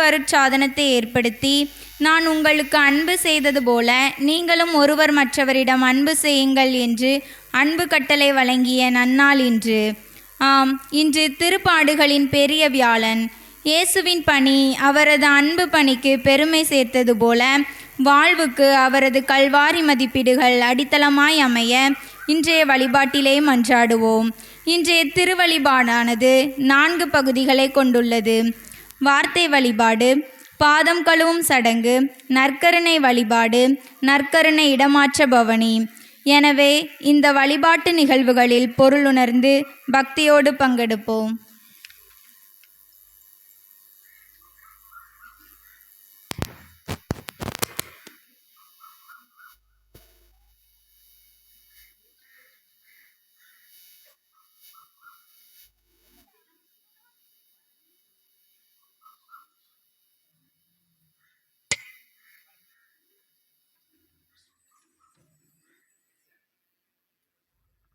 அருட்சாதனத்தை ஏற்படுத்தி, நான் உங்களுக்கு அன்பு செய்தது போல நீங்களும் ஒருவர் மற்றவரிடம் அன்பு செய்யுங்கள் என்று அன்பு கட்டளை வழங்கிய நன்னாள் இன்று. ஆம், இன்று திருப்பாடுகளின் பெரிய வியாழன். இயேசுவின் பணி அவரது அன்பு பணிக்கு பெருமை சேர்த்தது போல வாழ்வுக்கு அவரது கல்வாரி மதிப்பீடுகள் அடித்தளமாய் அமைய இன்றைய வழிபாட்டிலே மன்றாடுவோம். இன்றைய திருவழிபாடானது 4 பகுதிகளை கொண்டுள்ளது. வார்த்தை வழிபாடு, பாதம் கழுவும் சடங்கு, நற்கருணை வழிபாடு, நற்கருணை இடமாற்ற பவனி. எனவே இந்த வழிபாட்டு நிகழ்வுகளில் பொருளுணர்ந்து பக்தியோடு பங்கெடுப்போம்.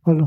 Hello.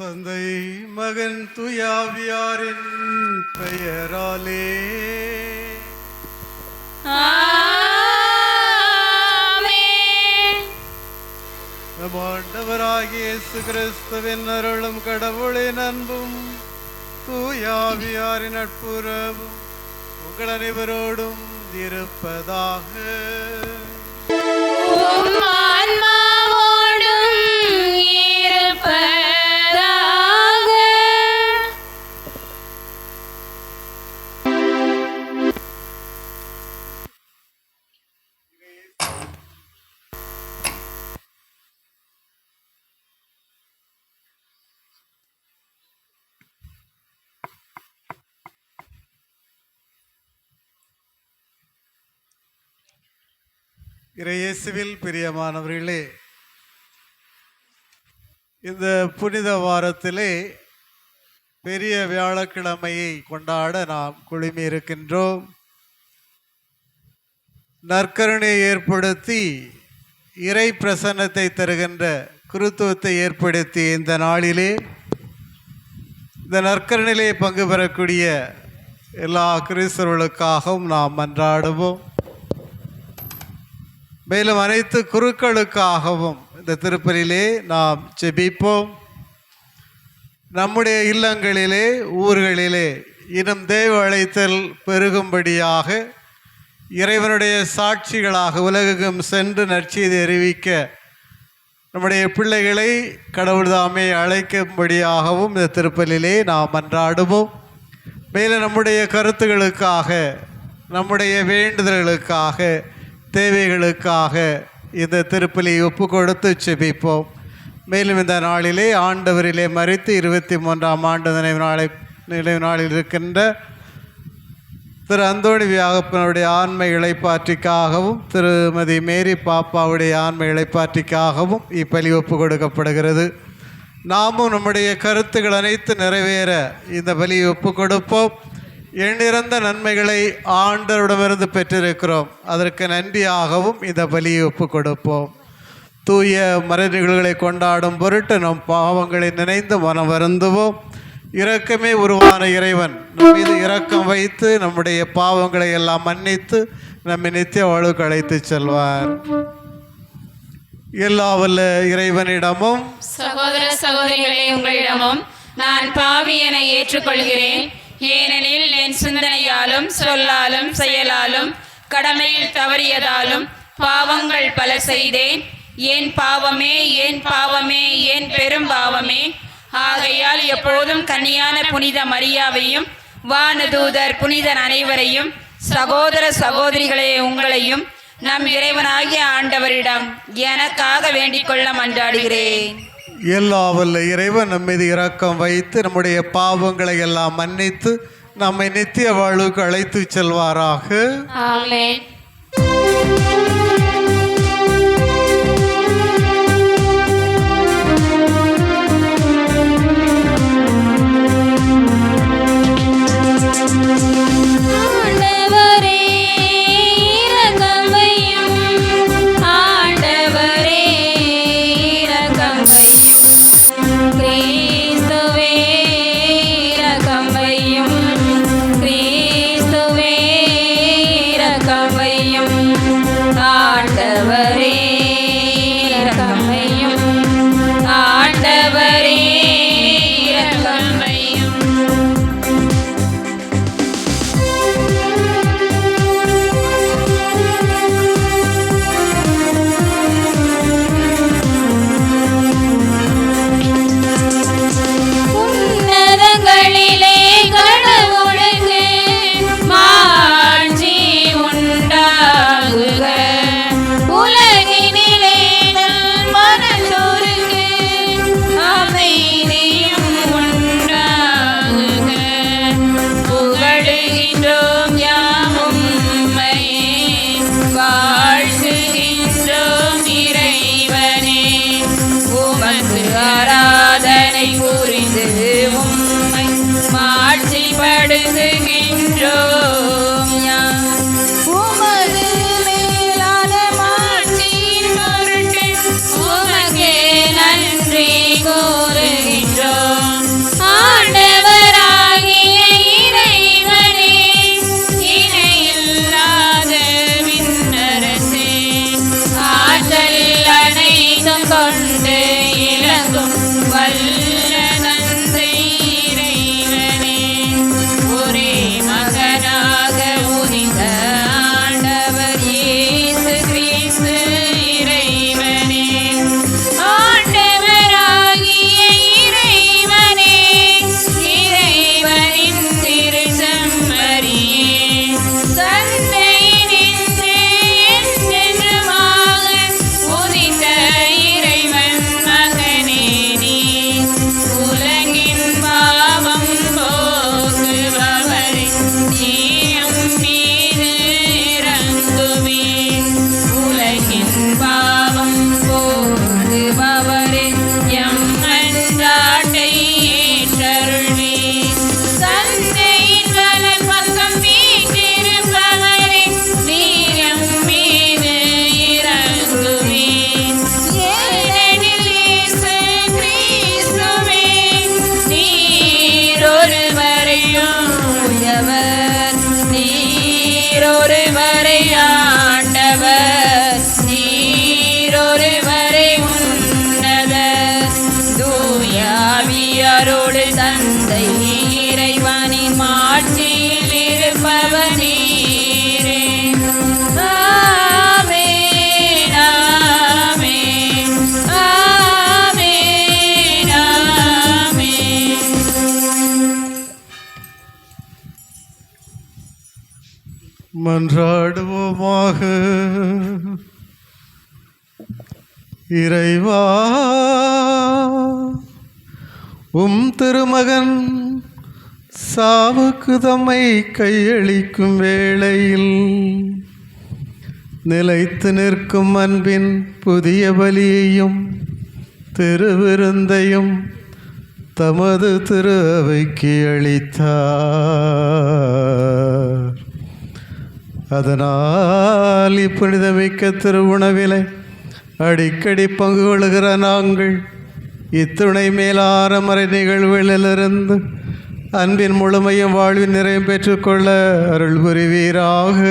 தந்தை மகன் தூயாவியாரின் பெயராலே நம் ஆண்டவராகிய இயேசு கிறிஸ்துவின் அருளும் கடவுளின் அன்பும் தூயாவியாரின் நட்புறவும் உங்கள் அனைவரோடும் இருப்பதாக. இயேசுவில் பிரியமானவர்களே, இந்த புனித வாரத்திலே பெரிய வியாழக்கிழமையை கொண்டாட நாம் குழுமி இருக்கின்றோம். நற்கருணையை ஏற்படுத்தி இறை பிரசன்னத்தை தருகின்ற குருத்துவத்தை ஏற்படுத்தி இந்த நாளிலே இந்த நற்கருணையிலே பங்கு பெறக்கூடிய எல்லா கிறிஸ்தவர்களுக்காகவும் நாம் மன்றாடுவோம். மேலும் அனைத்து குருக்களுக்காகவும் இந்த திருப்பலியிலே நாம் ஜெபிப்போம். நம்முடைய இல்லங்களிலே ஊர்களிலே இன்னும் தேவ அழைத்தல் பெருகும்படியாக இறைவனுடைய சாட்சிகளாக உலகெங்கும் சென்று நற்செய்தி அறிவிக்க நம்முடைய பிள்ளைகளை கடவுள் தாமே அழைக்கும்படியாகவும் இந்த திருப்பலியிலே நாம் மன்றாடுவோம். மேலும் நம்முடைய கருத்துகளுக்காக, நம்முடைய வேண்டுதல்களுக்காக, தேவைகளுக்காக இந்த திருப்பலியை ஒப்பு கொடுத்து செபிப்போம். மேலும் இந்த நாளிலே ஆண்டவரிலே மரித்து 23ஆம் ஆண்டு நினைவு நாளில் இருக்கின்ற திரு அந்தோணி வியாகப்பனுடைய ஆன்மை இளைப்பாற்றிக்காகவும் திருமதி மேரி பாப்பாவுடைய ஆன்மை இளைப்பாற்றிக்காகவும் இப்பலி ஒப்பு கொடுக்கப்படுகிறது. நாமும் நம்முடைய கருத்துக்கள் அனைத்து நிறைவேற இந்த பலியை ஒப்பு கொடுப்போம். எண்ணிறந்த நன்மைகளை ஆண்டவரிடமிருந்து பெற்றிருக்கிறோம். அதற்கு நன்றியாகவும் இந்த பலியை ஒப்பு கொடுப்போம். தூய மறை நிகழ்வுகளை கொண்டாடும் பொருட்டு நம் பாவங்களை நினைந்து மனம் வருந்துவோம். இரக்கமே உருவான இறைவன் நம் மீது இரக்கம் வைத்து நம்முடைய பாவங்களை எல்லாம் மன்னித்து நம்மை நித்திய வாழ்வுக்கு அழைத்து செல்வார். எல்லா வல்ல இறைவனிடமும் சகோதர சகோதரிகளே உங்களிடமும் நான் பாவி என ஏற்றுக்கொள்கிறேன். ஏனெனில் என் சிந்தனையாலும் சொல்லாலும் செயலாலும் கடமையில் தவறியதாலும் பாவங்கள் பல செய்தேன். என் பாவமே, என் பாவமே, என் பெரும் பாவமே. ஆகையால் எப்போதும் கன்னியான புனித மரியாவையும் வானதூதர் புனிதர் அனைவரையும் சகோதர சகோதரிகளே உங்களையும் நம் இறைவனாகிய ஆண்டவரிடம் எனக்காக வேண்டிக் கொள்ள மன்றாடுகிறேன். எல்லா வல்ல இறைவன் நம் மீது இரக்கம் வைத்து நம்முடைய பாவங்களை எல்லாம் மன்னித்து நம்மை நித்திய வாழ்வுக்கு அழைத்து செல்வாராக. ஆமென். Come நீரொருவரை ஆண்டவர், நீரொருவரை உன்னதர், தூயாவியரோடு தந்தை இறைவனின் மாட்சியில் இருப்பவர் நீரே. ஆமென், ஆமென், ஆமென், ஆமென். மன்றாடுவோமாக. இறைவா, திருமகன் சாவுக்கு தம்மை கையளிக்கும் வேளையில் நிலைத்து நிற்கும் அன்பின் புதிய பலியையும் திருவிருந்தையும் தமது திரு அவைக்கு அளித்தார். அதனால் இப்புனிதமிக்க திருவுணவிலை அடிக்கடி பங்கு கொள்கிற நாங்கள் இத்துணை மேலான மறை நிகழ்வுகளிலிருந்து அன்பின் முழுமையும் வாழ்வின் நிறைவு பெற்றுக்கொள்ள அருள் புரிவீராக.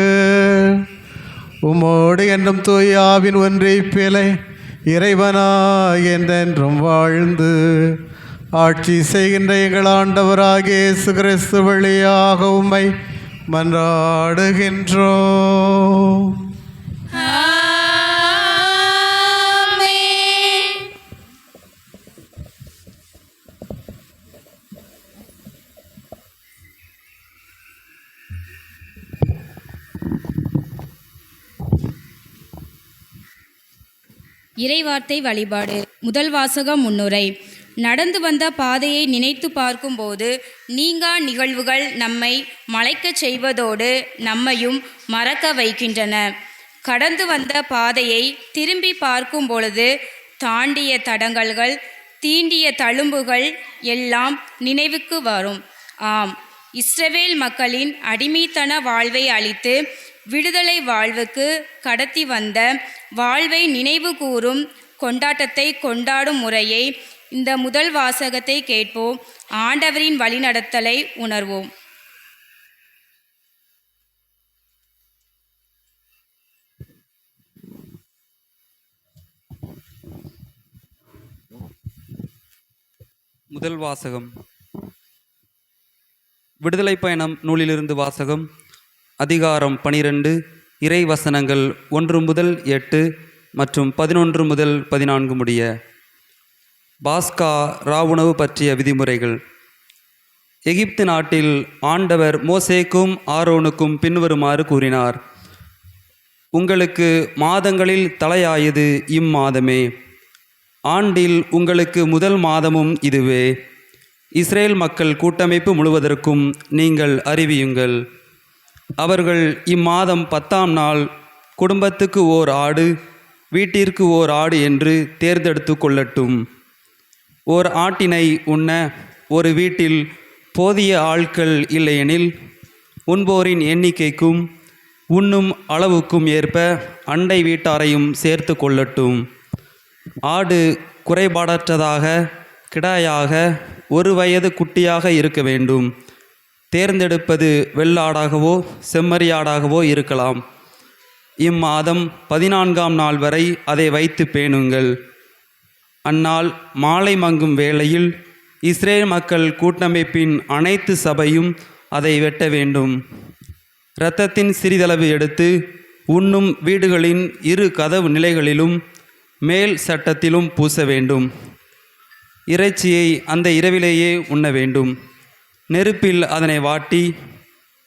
உம்மோடு என்றும் தூயாவின் ஒன்றிப்பிலை இறைவனாய் என்றென்றும் வாழ்ந்து ஆட்சி செய்கின்ற எங்கள் ஆண்டவராகிய இயேசு கிறிஸ்து வழியாக உம்மை மன்றாடுகின்றோம். இறைவார்த்தை வழிபாடு. முதல் வாசகம் முன்னுரை. நடந்து வந்த பாதையை நினைத்து பார்க்கும்போது நீங்கா நிகழ்வுகள் நம்மை மலைக்கச் செய்வதோடு நம்மையும் மறக்க வைக்கின்றன. கடந்து வந்த பாதையை திரும்பி பார்க்கும் பொழுது தாண்டிய தடங்கல்கள், தீண்டிய தழும்புகள் எல்லாம் நினைவுக்கு வரும். ஆம், இஸ்ரவேல் மக்களின் அடிமைத்தன வாழ்வை அழித்து விடுதலை வாழ்வுக்கு கடத்தி வந்த வாழ்வை நினைவு கூறும் கொண்டாட்டத்தை கொண்டாடும் முறையை இந்த முதல் வாசகத்தை கேட்போம். ஆண்டவரின் வழிநடத்தலை உணர்வோம். முதல் வாசகம். விடுதலை பயணம் நூலிலிருந்து வாசகம். அதிகாரம் 12, இறை வசனங்கள் 1 முதல் 8 மற்றும் 11 முதல் 14 முடிய. பாஸ்கா ராவுணவு பற்றிய விதிமுறைகள். எகிப்து நாட்டில் ஆண்டவர் மோசேக்கும் ஆரோனுக்கும் பின்வருமாறு கூறினார். உங்களுக்கு மாதங்களில் தலையாயது இம்மாதமே, ஆண்டில் உங்களுக்கு முதல் மாதமும் இதுவே. இஸ்ரேல் மக்கள் கூட்டமைப்பு முழுவதற்கும் நீங்கள் அறிவியுங்கள். அவர்கள் இம்மாதம் 10ஆம் நாள் குடும்பத்துக்கு ஓர் ஆடு, வீட்டிற்கு ஓர் ஆடு என்று தேர்ந்தெடுத்து கொள்ளட்டும். ஓர் ஆட்டினை உண்ண ஒரு வீட்டில் போதிய ஆட்கள் இல்லையெனில் உண்போரின் எண்ணிக்கைக்கும் உண்ணும் அளவுக்கும் ஏற்ப அண்டை வீட்டாரையும் சேர்த்து கொள்ளட்டும். ஆடு குறைபாடற்றதாக கிடாயாக 1 வயது குட்டியாக இருக்க வேண்டும். தேர்ந்தெடுப்பது வெள்ளாடாகவோ செம்மறியாடாகவோ இருக்கலாம். இம்மாதம் 14ஆம் நாள் வரை அதை வைத்து பேணுங்கள். அந்நாள் மாலை மங்கும் வேளையில் இஸ்ரேல் மக்கள் கூட்டமைப்பின் அனைத்து சபையும் அதை வெட்ட வேண்டும். இரத்தத்தின் சிறிதளவு எடுத்து உண்ணும் வீடுகளின் 2 கதவு நிலைகளிலும் மேல் சட்டத்திலும் பூச வேண்டும். இறைச்சியை அந்த இரவிலேயே உண்ண வேண்டும். நெருப்பில் அதனை வாட்டி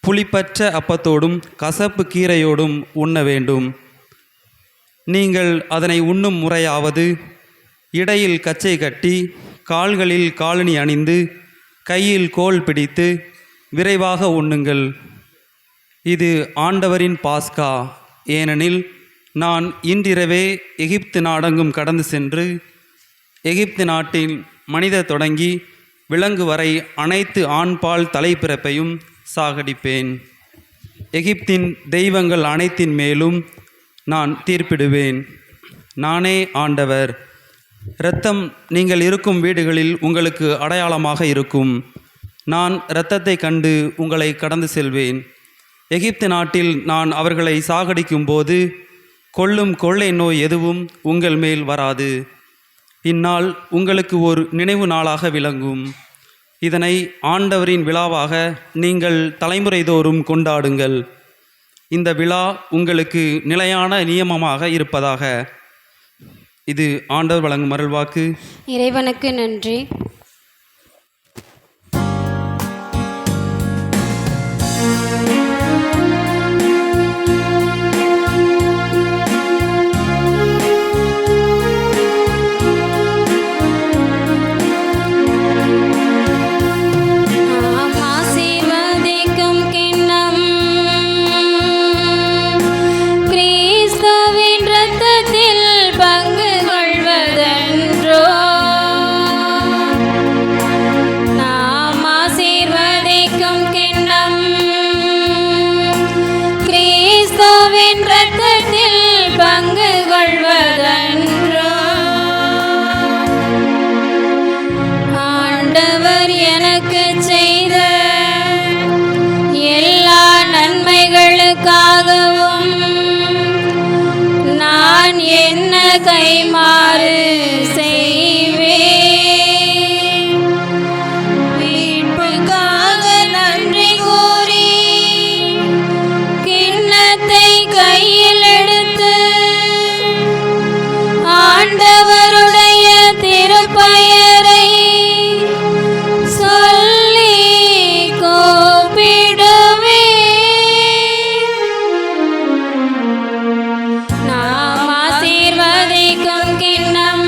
புளிப்பற்ற அப்பத்தோடும் கசப்பு கீரையோடும் உண்ண வேண்டும். நீங்கள் அதனை உண்ணும் முறையாவது இடையில் கச்சை கட்டி கால்களில் காலணி அணிந்து கையில் கோல் பிடித்து விரைவாக உண்ணுங்கள். இது ஆண்டவரின் பாஸ்கா. ஏனெனில் நான் இன்றிரவே எகிப்து நாடெங்கும் கடந்து சென்று எகிப்து நாட்டில் மனித தொடங்கி விலங்கு வரை அனைத்து ஆண்பால் தலைப்பிறப்பையும் சாகடிப்பேன். எகிப்தின் தெய்வங்கள் அனைத்தின் மேலும் நான் தீர்ப்பிடுவேன். நானே ஆண்டவர். இரத்தம் நீங்கள் இருக்கும் வீடுகளில் உங்களுக்கு அடையாளமாக இருக்கும். நான் இரத்தத்தை கண்டு உங்களை கடந்து செல்வேன். எகிப்து நாட்டில் நான் அவர்களை சாகடிக்கும்போது கொள்ளும் கொள்ளை நோய் எதுவும் உங்கள் மேல் வராது. இந்நாள் உங்களுக்கு ஒரு நினைவு நாளாக விளங்கும். இதனை ஆண்டவரின் விழாவாக நீங்கள் தலைமுறை தோறும் கொண்டாடுங்கள். இந்த விழா உங்களுக்கு நிலையான நியமமாக இருப்பதாக. இது ஆண்டவர் வழங்கும் அருள்வாக்கு. இறைவனுக்கு நன்றி. ஆசீர்வதிக்கும் கிண்ணம் கிறிஸ்துவின் இரத்தத்தில் பங்கு கொள்வதென்றோ. நாம் ஆசீர்வதிக்கும் கிண்ணம் கிறிஸ்துவின் இரத்தத்தில் பங்கு கொள்வதென்றோ. ஆண்டவர் எனக்கு செய்த எல்லா நன்மைகளுக்காகவும் நான் என்ன கைமாறு செய்வேன். மீட்புக்காக நன்றி கூறி கிண்ணத்தை கையில் எடுத்து ஆண்டவருடைய திருப்பெயரை சொல்லி கூப்பிடுவேன். நாம் ஆசீர்வதிக்கும் கிண்ணம்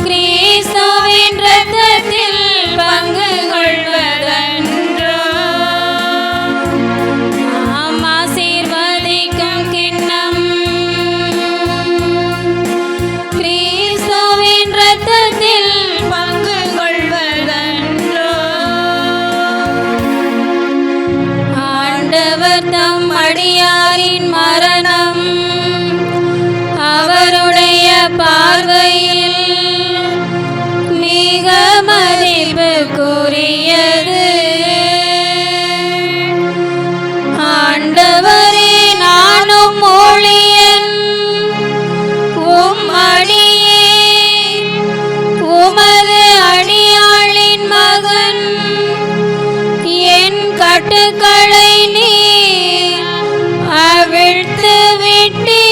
கிறிஸ்துவின் இரத்தத்தில் பங்கு கொள்வதென்றோ. நாம் ஆசீர்வதிக்கும் கிண்ணம் கிறிஸ்துவின் இரத்தத்தில் பங்கு கொள்வதென்றோ. ஆண்டவர் தம் அடியாரின் மரணம் அவருடைய பார்வையில் மிக மதிப்புக்குரியது. ஆண்டவரே, நானும் ஊழியன் உம் அடியேன், உமது அடியாளின் மகன். என் கட்டுக்களை நீர் அவிழ்த்து விட்டீர்.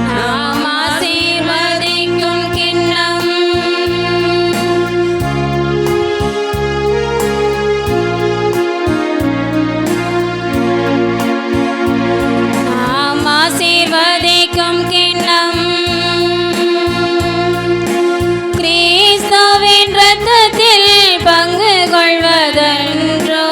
நாம் ஆசீர்வதிக்கும் கிண்ணம் நாம் ஆசீர்வதிக்கும் கிண்ணம் கிறிஸ்துவின் இரத்தத்தில் பங்கு கொள்வதென்றோ.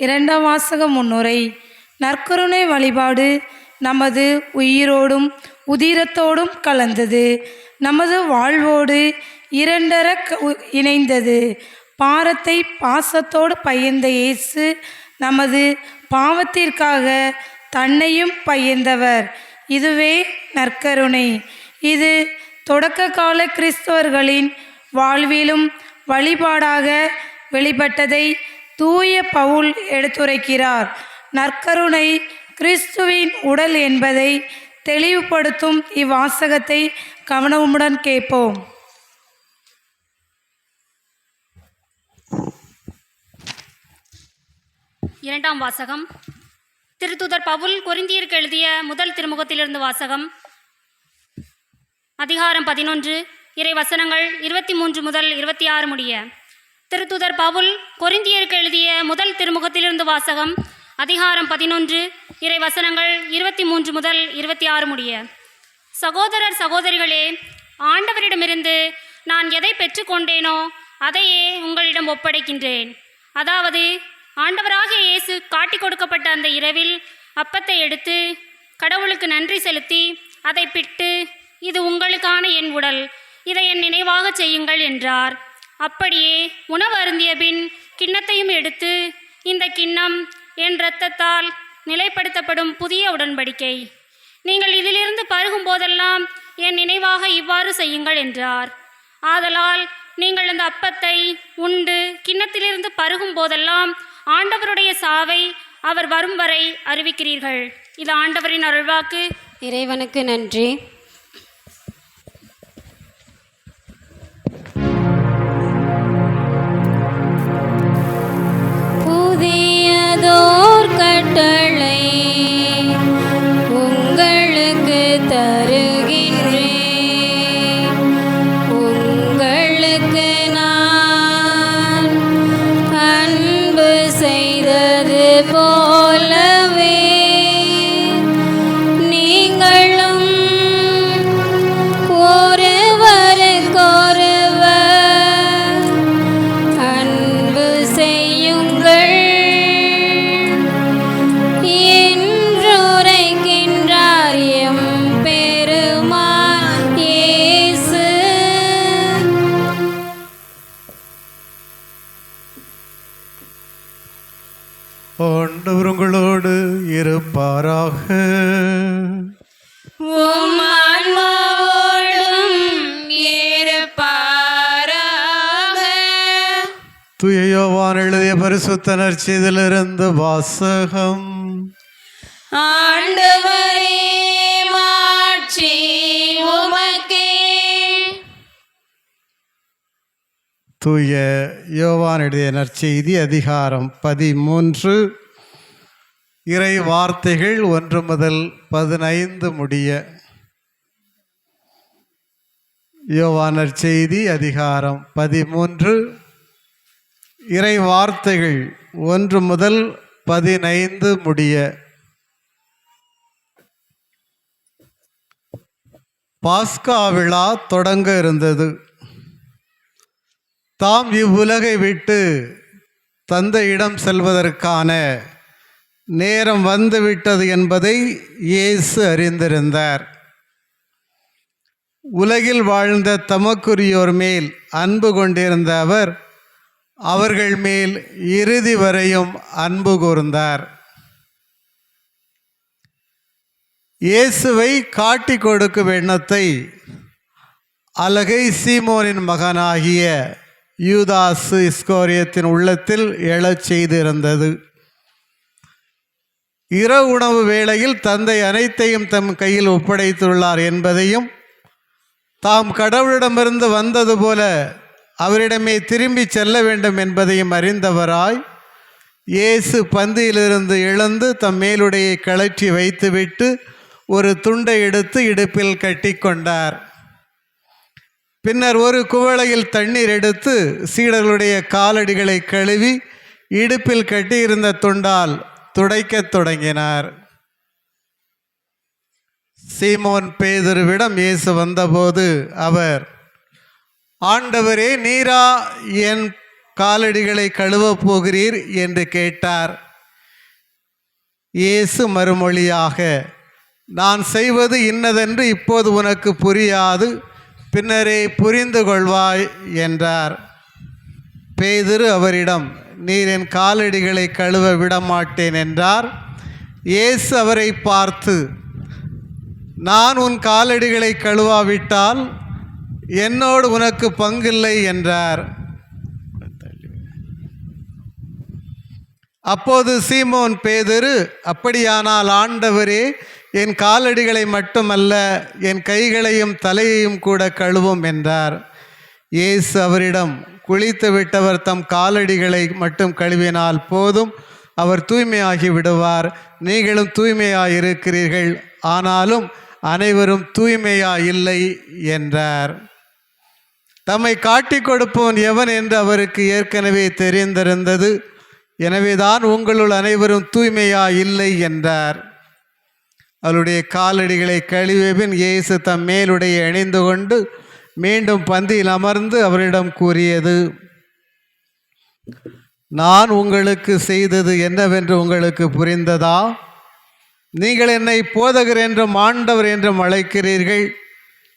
இரண்டாம் வாசக முன்னுரை. நற்கருணை வழிபாடு நமது உயிரோடும் உதிரத்தோடும் கலந்தது. நமது வாழ்வோடு இரண்டர இணைந்தது. பாரத்தை பாசத்தோடு பகிர்ந்த இயேசு நமது பாவத்திற்காக தன்னையும் பகிர்ந்தவர். இதுவே நற்கருணை. இது தொடக்க கால கிறிஸ்தவர்களின் வாழ்விலும் வழிபாடாக வெளிப்பட்டதை தூய பவுல் எடுத்துரைக்கிறார். நற்கருணை கிறிஸ்துவின் உடல் என்பதை தெளிவுபடுத்தும் இவ்வாசகத்தை கவனமுடன் கேட்போம். இரண்டாம் வாசகம். திருத்தூதர் பவுல் கொரிந்தியருக்கு எழுதிய முதல் திருமுகத்திலிருந்து வாசகம். அதிகாரம் 11, இறை வசனங்கள் 23 முதல் 26 முடிய. திருத்தூதர் பவுல் கொரிந்தியருக்கு எழுதிய முதல் திருமுகத்திலிருந்து வாசகம். அதிகாரம் 11, இறை வசனங்கள் 23 முதல் 26 முடிய. சகோதரர் சகோதரிகளே, ஆண்டவரிடமிருந்து நான் எதை பெற்றுக்கொண்டேனோ அதையே உங்களிடம் ஒப்படைக்கின்றேன். அதாவது, ஆண்டவராகிய இயேசு காட்டிக் கொடுக்கப்பட்ட அந்த இரவில் அப்பத்தை எடுத்து கடவுளுக்கு நன்றி செலுத்தி அதை பிட்டு, இது உங்களுக்கான என் உடல், இதை என் நினைவாக செய்யுங்கள் என்றார். அப்படியே உணவு அருந்திய பின் கிண்ணத்தையும் எடுத்து, இந்த கிண்ணம் என் இரத்தத்தால் நிலைப்படுத்தப்படும் புதிய உடன்படிக்கை, நீங்கள் இதிலிருந்து பருகும் போதெல்லாம் என் நினைவாக இவ்வாறு செய்யுங்கள் என்றார். ஆதலால் நீங்கள் இந்த அப்பத்தை உண்டு கிண்ணத்திலிருந்து பருகும் போதெல்லாம் ஆண்டவருடைய சாவை அவர் வரும் வரை அறிவிக்கிறீர்கள். இது ஆண்டவரின் அருள்வாக்கு. இறைவனுக்கு நன்றி. புதியதோர் கட்டளை உங்களுக்கு தருகின்றேன், உங்களுக்கு நான் அன்பு செய்தது போலவே நீங்களும் ஒருவருக்கொருவர் அன்பு செய்யுங்கள் என்றுரைக்கின்றார் எம் பெருமான் இயேசு. ஆண்டவர் உங்களோடு இருப்பாராக. உம் ஆன்மாவோடும் இருப்பாராக. தூய யோவான் எழுதிய பரிசுத்த நற்செய்தியிலிருந்து வாசகம். ஆண்டவரே மாட்சி உமக்கே. தூய யோவான் எழுதிய நற்செய்தி அதிகாரம் 13, இறை வார்த்தைகள் 1 முதல் 15 முடிய. யோவான் நற்செய்தி அதிகாரம் 13, இறை வார்த்தைகள் 1 முதல் 15 முடிய. பாஸ்கா விழா தொடங்க இருந்தது. தாம் இவ்வுலகை விட்டு தந்தையிடம் செல்வதற்கான நேரம் வந்துவிட்டது என்பதை இயேசு அறிந்திருந்தார். உலகில் வாழ்ந்த தமக்குரியோர் மேல் அன்பு கொண்டிருந்த அவர் அவர்கள் மேல் இறுதி வரையும் அன்பு கூர்ந்தார். இயேசுவை காட்டி கொடுக்கும் எண்ணத்தை அலகை சீமோனின் மகனாகிய யூதாசு இஸ்காரியோத்தின் உள்ளத்தில் எழச் செய்திருந்தது. இரவு உணவு வேளையில் தந்தை அனைத்தையும் தம் கையில் ஒப்படைத்துள்ளார் என்பதையும், தாம் கடவுளிடமிருந்து வந்தது போல அவரிடமே திரும்பி செல்ல வேண்டும் என்பதையும் அறிந்தவராய் இயேசு பந்தியிலிருந்து எழுந்து தம் மேலுடையை கழற்றி வைத்துவிட்டு ஒரு துண்டை எடுத்து இடுப்பில் கட்டி கொண்டார். பின்னர் ஒரு குவளையில் தண்ணீர் எடுத்து சீடர்களுடைய காலடிகளை கழுவி இடுப்பில் கட்டியிருந்த துண்டால் துடைக்கத் தொடங்கினார். சீமோன் பேதுருவிடம் இயேசு வந்தபோது அவர், ஆண்டவரே, நீரா என் காலடிகளை கழுவப் போகிறீர் என்று கேட்டார். இயேசு மறுமொழியாக, நான் செய்வது இன்னதென்று இப்போது உனக்கு புரியாது, பின்னரே புரிந்து கொள்வாய் என்றார். பேதுரு அவரிடம், நீர் என் காலடிகளை கழுவ விடமாட்டேன் என்றார். இயேசு அவரை பார்த்து, நான் உன் காலடிகளை கழுவாவிட்டால் என்னோடு உனக்கு பங்கில்லை என்றார். அப்போது சீமோன் பேதுரு, அப்படியானால் ஆண்டவரே, என் காலடிகளை மட்டுமல்ல என் கைகளையும் தலையையும் கூட கழுவும் என்றார். இயேசு அவரிடம், குளித்து விட்டவர் தம் காலடிகளை மட்டும் கழுவினால் போதும், அவர் தூய்மையாகி விடுவார். நீங்களும் தூய்மையாயிருக்கிறீர்கள், ஆனாலும் அனைவரும் தூய்மையாயில்லை என்றார். தம்மை காட்டி கொடுப்பவன் எவன் என்று அவருக்கு ஏற்கனவே தெரிந்திருந்தது. எனவேதான் உங்களுள் அனைவரும் தூய்மையாயில்லை என்றார். அவருடைய காலடிகளை கழுவியபின் இயேசு தம் மேலுடைய அணிந்து கொண்டு மீண்டும் பந்தியில் அமர்ந்து அவரிடம் கூறியது, நான் உங்களுக்கு செய்தது என்னவென்று உங்களுக்கு புரிந்ததா? நீங்கள் என்னை போதகர் என்றும் ஆண்டவர் என்றும் அழைக்கிறீர்கள்.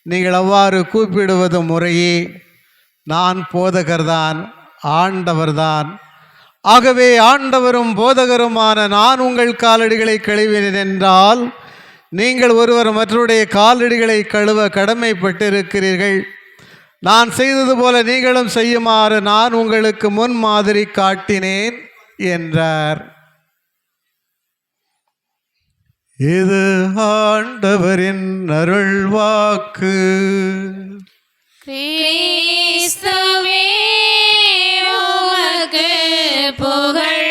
நீங்கள் அவ்வாறு கூப்பிடுவது முறையே. நான் போதகர்தான், ஆண்டவர்தான். ஆகவே ஆண்டவரும் போதகருமான நான் உங்கள் காலடிகளை கழுவினேன் என்றால் நீங்கள் ஒருவர் மற்றவருடைய காலடிகளை கழுவ கடமைப்பட்டிருக்கிறீர்கள். நான் செய்தது போல நீங்களும் செய்யுமாறு நான் உங்களுக்கு முன் மாதிரி காட்டினேன் என்றார். இது ஆண்டவரின் அருள்வாக்கு. கிறிஸ்துவே உமக்கு புகழ்.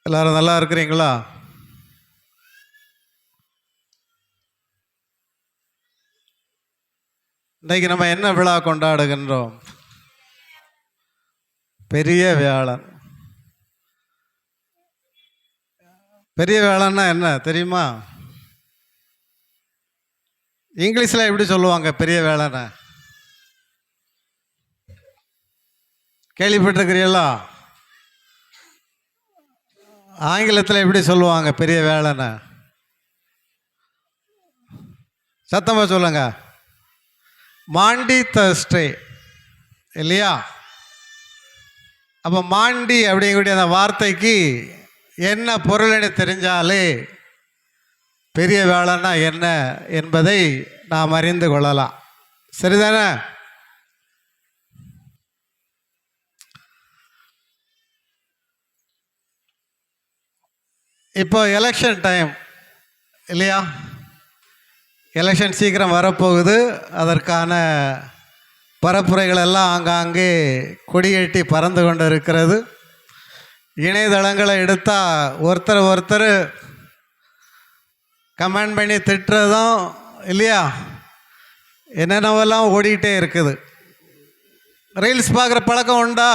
எல்லாரும் நல்லா இருக்கிறீங்களா? இன்றைக்கு நம்ம என்ன விழா கொண்டாடுகின்றோம்? பெரிய வேளன். பெரிய வேளன்னா என்ன தெரியுமா? இங்கிலீஷில் எப்படி சொல்லுவாங்க பெரிய வேளனை? கேள்விப்பட்டிருக்கிறீங்களா? ஆங்கிலத்தில் எப்படி சொல்லுவாங்க பெரிய வேளனை? சத்தமாக சொல்லுங்க. மாண்டி தர்ஸ்டே இல்லையா? அப்போ மாண்டி அப்படிங்கக்கூடிய அந்த வார்த்தைக்கு என்ன பொருள்னு தெரிஞ்சாலே பெரிய வேலைன்னா என்ன என்பதை நாம் அறிந்து கொள்ளலாம். சரிதானே? இப்போ எலெக்ஷன் டைம் இல்லையா? எலெக்ஷன் சீக்கிரம் வரப்போகுது. அதற்கான பரப்புரைகள் எல்லாம் ஆங்காங்கே கொடியேட்டி பறந்து கொண்டு இருக்கிறது. இணையதளங்களை எடுத்தால் ஒருத்தர் கமெண்ட் பண்ணி திட்டுறதும் இல்லையா, என்னென்னவெல்லாம் ஓடிக்கிட்டே இருக்குது. ரீல்ஸ் பார்க்குற பழக்கம் உண்டா?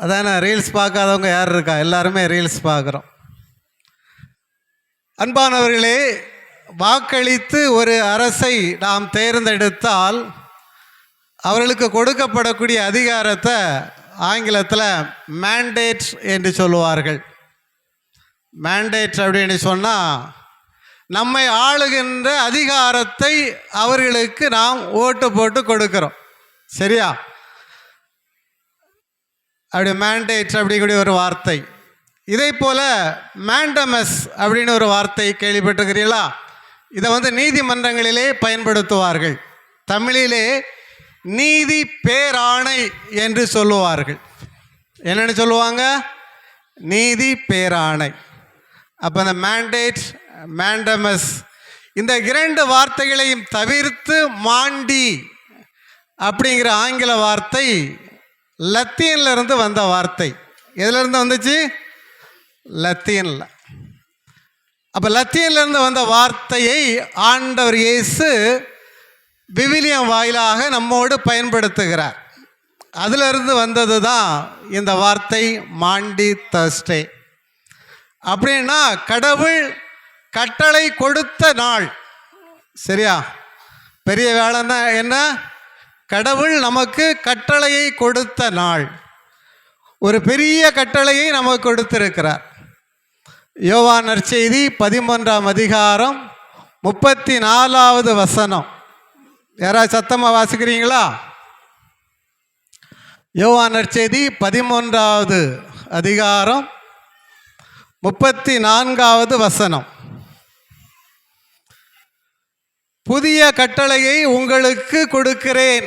அதானே, ரீல்ஸ் பார்க்காதவங்க யார் இருக்கா? எல்லாருமே ரீல்ஸ் பார்க்குறோம். அன்பானவர்களே, வாக்களித்து ஒரு அரசை நாம் தேர்ந்தெடுத்தால் அவர்களுக்கு கொடுக்கப்படக்கூடிய அதிகாரத்தை ஆங்கிலத்தில் மேண்டேட் என்று சொல்லுவார்கள். மேண்டேட் அப்படின்னு சொன்னால் நம்மை ஆளுகின்ற அதிகாரத்தை அவர்களுக்கு நாம் ஓட்டு போட்டு கொடுக்கிறோம். சரியா? அப்படி மேண்டேட் அப்படிங்கக்கூடிய ஒரு வார்த்தை. இதே போல் மேண்டமஸ் அப்படின்னு ஒரு வார்த்தை கேள்விப்பட்டிருக்கிறீங்களா? இதை நீதிமன்றங்களிலே பயன்படுத்துவார்கள். தமிழிலே நீதி பேராணை என்று சொல்லுவார்கள். என்னென்னு சொல்லுவாங்க? நீதி பேராணை. அப்போ இந்த மேண்டேட், மேண்டமஸ், இந்த இரண்டு வார்த்தைகளையும் தவிர்த்து மாண்டி அப்படிங்கிற ஆங்கில வார்த்தை லத்தீன்லேருந்து வந்த வார்த்தை. எதுலேருந்து வந்துச்சு? லத்தீனில். அப்போ லத்தீன்லேருந்து வந்த வார்த்தையை ஆண்டவர் இயேசு விவிலியம் வாயிலாக நம்மோடு பயன்படுத்துகிறார். அதிலிருந்து வந்தது தான் இந்த வார்த்தை மாண்டி தர்ஸ்டே. அப்படின்னா கடவுள் கட்டளை கொடுத்த நாள். சரியா? பெரிய வேலைன்னா என்ன? கடவுள் நமக்கு கட்டளையை கொடுத்த நாள். ஒரு பெரிய கட்டளையை நமக்கு கொடுத்திருக்கிறார். யோவான் நற்செய்தி 13ஆம் அதிகாரம் 34வது வசனம். யாராவது சத்தமாக வாசிக்கிறீங்களா? யோவான் நற்செய்தி 13வது அதிகாரம் 34வது வசனம். புதிய கட்டளையை உங்களுக்கு கொடுக்கிறேன்,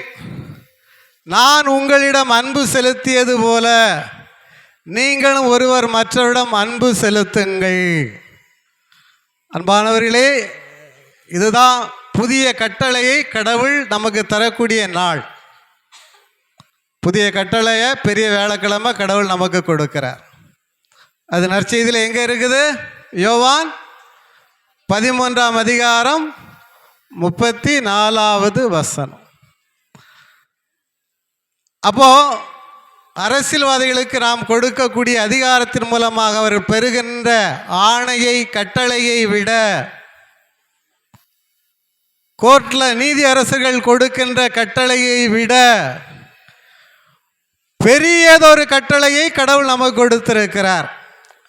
நான் உங்களிடம் அன்பு செலுத்தியது போல நீங்களும் ஒருவர் மற்றவரிடம் அன்பு செலுத்துங்கள். அன்பானவர்களே, இதுதான் புதிய கட்டளையை கடவுள் நமக்கு தரக்கூடிய நாள். புதிய கட்டளையை பெரிய வேலைக்கிழமை கடவுள் நமக்கு கொடுக்கிறார். அது நற்செய்தியில் எங்கே இருக்குது? யோவான் 13ஆம் அதிகாரம் 34வது வசனம். அப்போ அரசியல்வாதிகளுக்கு நாம் கொடுக்கக்கூடிய அதிகாரத்தின் மூலமாக அவர்கள் பெறுகின்ற ஆணையை கட்டளையை விட கோர்ட்டில் நீதி அரசர்கள் கொடுக்கின்ற கட்டளையை விட பெரியதொரு கட்டளையை கடவுள் நமக்கு கொடுத்திருக்கிறார்.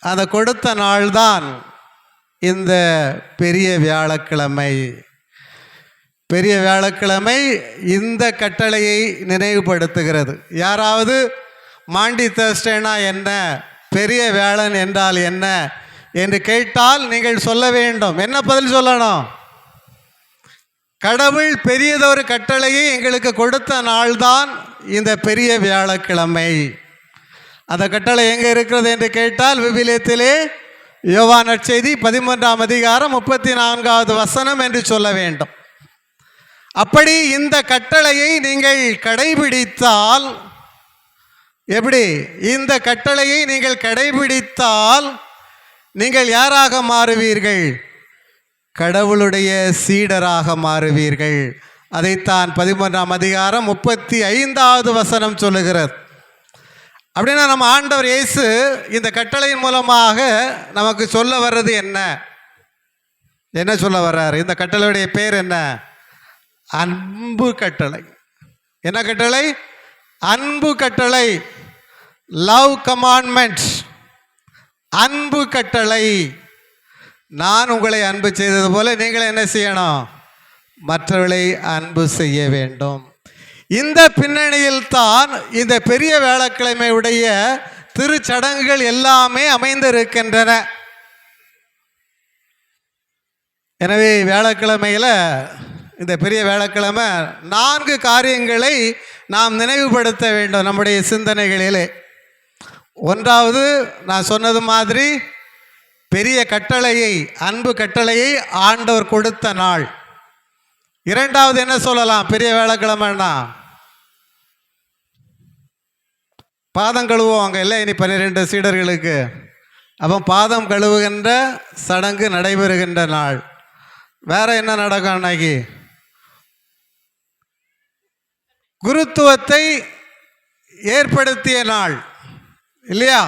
அதை கொடுத்த நாள்தான் இந்த பெரிய வியாழக்கிழமை. பெரிய வியாழக்கிழமை இந்த கட்டளையை நினைவுபடுத்துகிறது. யாராவது மாண்டி தேர்ஸ்டேனா என்ன, பெரிய வியாழன் என்றால் என்ன என்று கேட்டால் நீங்கள் சொல்ல வேண்டும். என்ன பதில் சொல்லணும்? கடவுள் பெரியதொரு கட்டளையை எங்களுக்கு கொடுத்த நாள்தான் இந்த பெரிய வியாழக்கிழமை. அந்த கட்டளை எங்கே இருக்கிறது என்று கேட்டால் விவிலியத்திலே யோவான் நற்செய்தி 13ஆம் அதிகாரம் 34வது வசனம் என்று சொல்ல வேண்டும். அப்படி இந்த கட்டளையை நீங்கள் கடைபிடித்தால், எப்படி இந்த கட்டளையை நீங்கள் கடைபிடித்தால் நீங்கள் யாராக மாறுவீர்கள்? கடவுளுடைய சீடராக மாறுவீர்கள். அதைத்தான் 13ஆம் அதிகாரம் 35வது வசனம் சொல்லுகிறது. அப்படின்னா நம்ம ஆண்டவர் இயேசு இந்த கட்டளையின் மூலமாக நமக்கு சொல்ல வர்றது என்ன? என்ன சொல்ல வர்றார்? இந்த கட்டளையுடைய பேர் என்ன? அன்பு கட்டளை. என்ன கட்டளை? அன்பு கட்டளை. Love commandment. அன்பு கட்டளை. நான் உங்களை அன்பு செய்தது போல நீங்கள் என்ன செய்யணும்? மற்றவர்களை அன்பு செய்ய வேண்டும். இந்த பின்னணியில் தான் இந்த பெரிய வியாழக்கிழமையுடைய திருச்சடங்குகள் எல்லாமே அமைந்திருக்கின்றன. எனவே வியாழக்கிழமையில், இந்த பெரிய வியாழக்கிழமை 4 காரியங்களை நாம் நினைவுபடுத்த வேண்டும் நம்முடைய சிந்தனைகளிலே. ஒன்றாவது, நான் சொன்னது மாதிரி பெரிய கட்டளையை, அன்பு கட்டளையை ஆண்டவர் கொடுத்த நாள். இரண்டாவது என்ன சொல்லலாம்? பெரிய வியாழக்கிழமைன்னா பாதம் கழுவுவாங்க இல்லை இனி 12 சீடர்களுக்கு. அப்போ பாதம் கழுவுகின்ற சடங்கு நடைபெறுகின்ற நாள். வேற என்ன நடக்கும் அன்னைக்கு? குருத்துவத்தை ஏற்படுத்திய நாள் இல்லையா?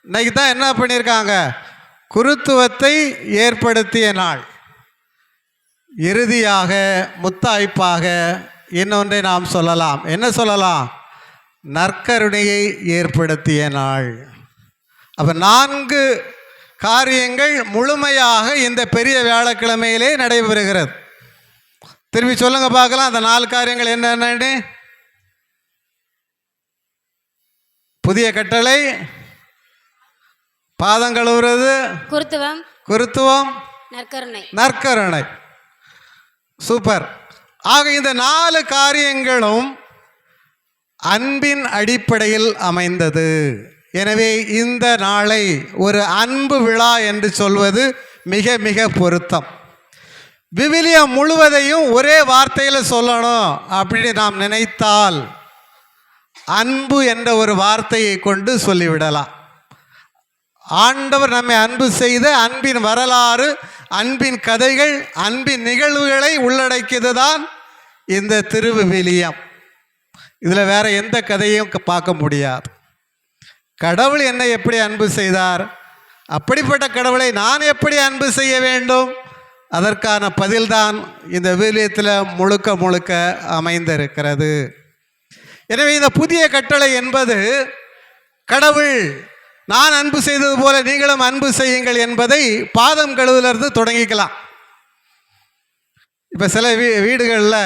இன்னைக்கு தான் என்ன பண்ணியிருக்காங்க? குருத்துவத்தை ஏற்படுத்திய நாள். இறுதியாக முத்தாய்ப்பாக இன்னொன்றை நாம் சொல்லலாம். என்ன சொல்லலாம்? நற்கருணையை ஏற்படுத்திய நாள். அப்போ 4 காரியங்கள் முழுமையாக இந்த பெரிய வியாழக்கிழமையிலே நடைபெறுகிறது. திரும்பி சொல்லுங்க பார்க்கலாம், அந்த 4 காரியங்கள் என்னென்னு. புதிய கட்டளை, பாதம் கழுவுறது, குருத்துவம், நற்கருணை. சூப்பர். ஆக இந்த 4 காரியங்களும் அன்பின் அடிப்படையில் அமைந்தது. எனவே இந்த நாளை ஒரு அன்பு விழா என்று சொல்வது மிக மிக பொருத்தம். விவிலியம் முழுவதையும் ஒரே வார்த்தையில் சொல்லணும் அப்படி நாம் நினைத்தால் அன்பு என்ற ஒரு வார்த்தையை கொண்டு சொல்லிவிடலாம். ஆண்டவர் நம்மை அன்பு செய்த அன்பின் வரலாறு, அன்பின் கதைகள், அன்பின் நிகழ்வுகளை உள்ளடக்கியது தான் இந்த திருவிவிலியம். இதில் வேற எந்த கதையும் பார்க்க முடியாது. கடவுள் என்னை எப்படி அன்பு செய்தார், அப்படிப்பட்ட கடவுளை நான் எப்படி அன்பு செய்ய வேண்டும், அதற்கான பதில்தான் இந்த விவிலியத்தில் முழுக்க முழுக்க அமைந்திருக்கிறது. எனவே இந்த புதிய கட்டளை என்பது கடவுள் நான் அன்பு செய்தது போல நீங்களும் அன்பு செய்யுங்கள் என்பதை பாதம் கழுவுலேருந்து தொடங்கிக்கலாம். இப்போ சில வீடுகளில்,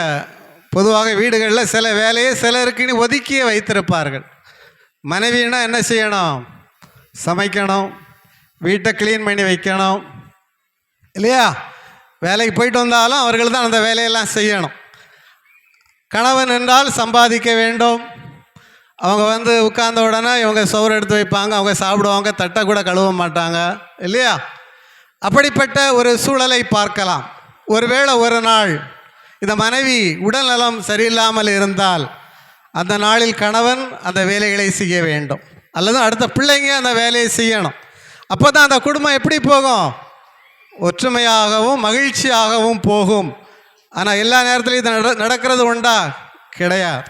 பொதுவாக வீடுகளில் சில வேலையை சிலருக்குன்னு ஒதுக்கியே வைத்திருப்பார்கள். மனைவினா என்ன செய்யணும்? சமைக்கணும், வீட்டை க்ளீன் பண்ணி வைக்கணும் இல்லையா? வேலைக்கு போயிட்டு வந்தாலும் அவர்கள் தான் அந்த வேலையெல்லாம் செய்யணும். கணவன் என்றால் சம்பாதிக்க வேண்டும். அவங்க உட்கார்ந்த உடனே இவங்க சோறு எடுத்து வைப்பாங்க, அவங்க சாப்பிடுவாங்க, தட்டை கூட கழுவ மாட்டாங்க இல்லையா? அப்படிப்பட்ட ஒரு சூழலை பார்க்கலாம். ஒருவேளை ஒரு நாள் இந்த மனைவி உடல்நலம் சரியில்லாமல் இருந்தால் அந்த நாளில் கணவன் அந்த வேலைகளை செய்ய வேண்டும், அல்லது அடுத்த பிள்ளைங்க அந்த வேலையை செய்யணும். அப்போ தான் அந்த குடும்பம் எப்படி போகும்? ஒற்றுமையாகவும் மகிழ்ச்சியாகவும் போகும். ஆனால் எல்லா நேரத்துலையும் இது நடக்கிறது உண்டா? கிடையாது.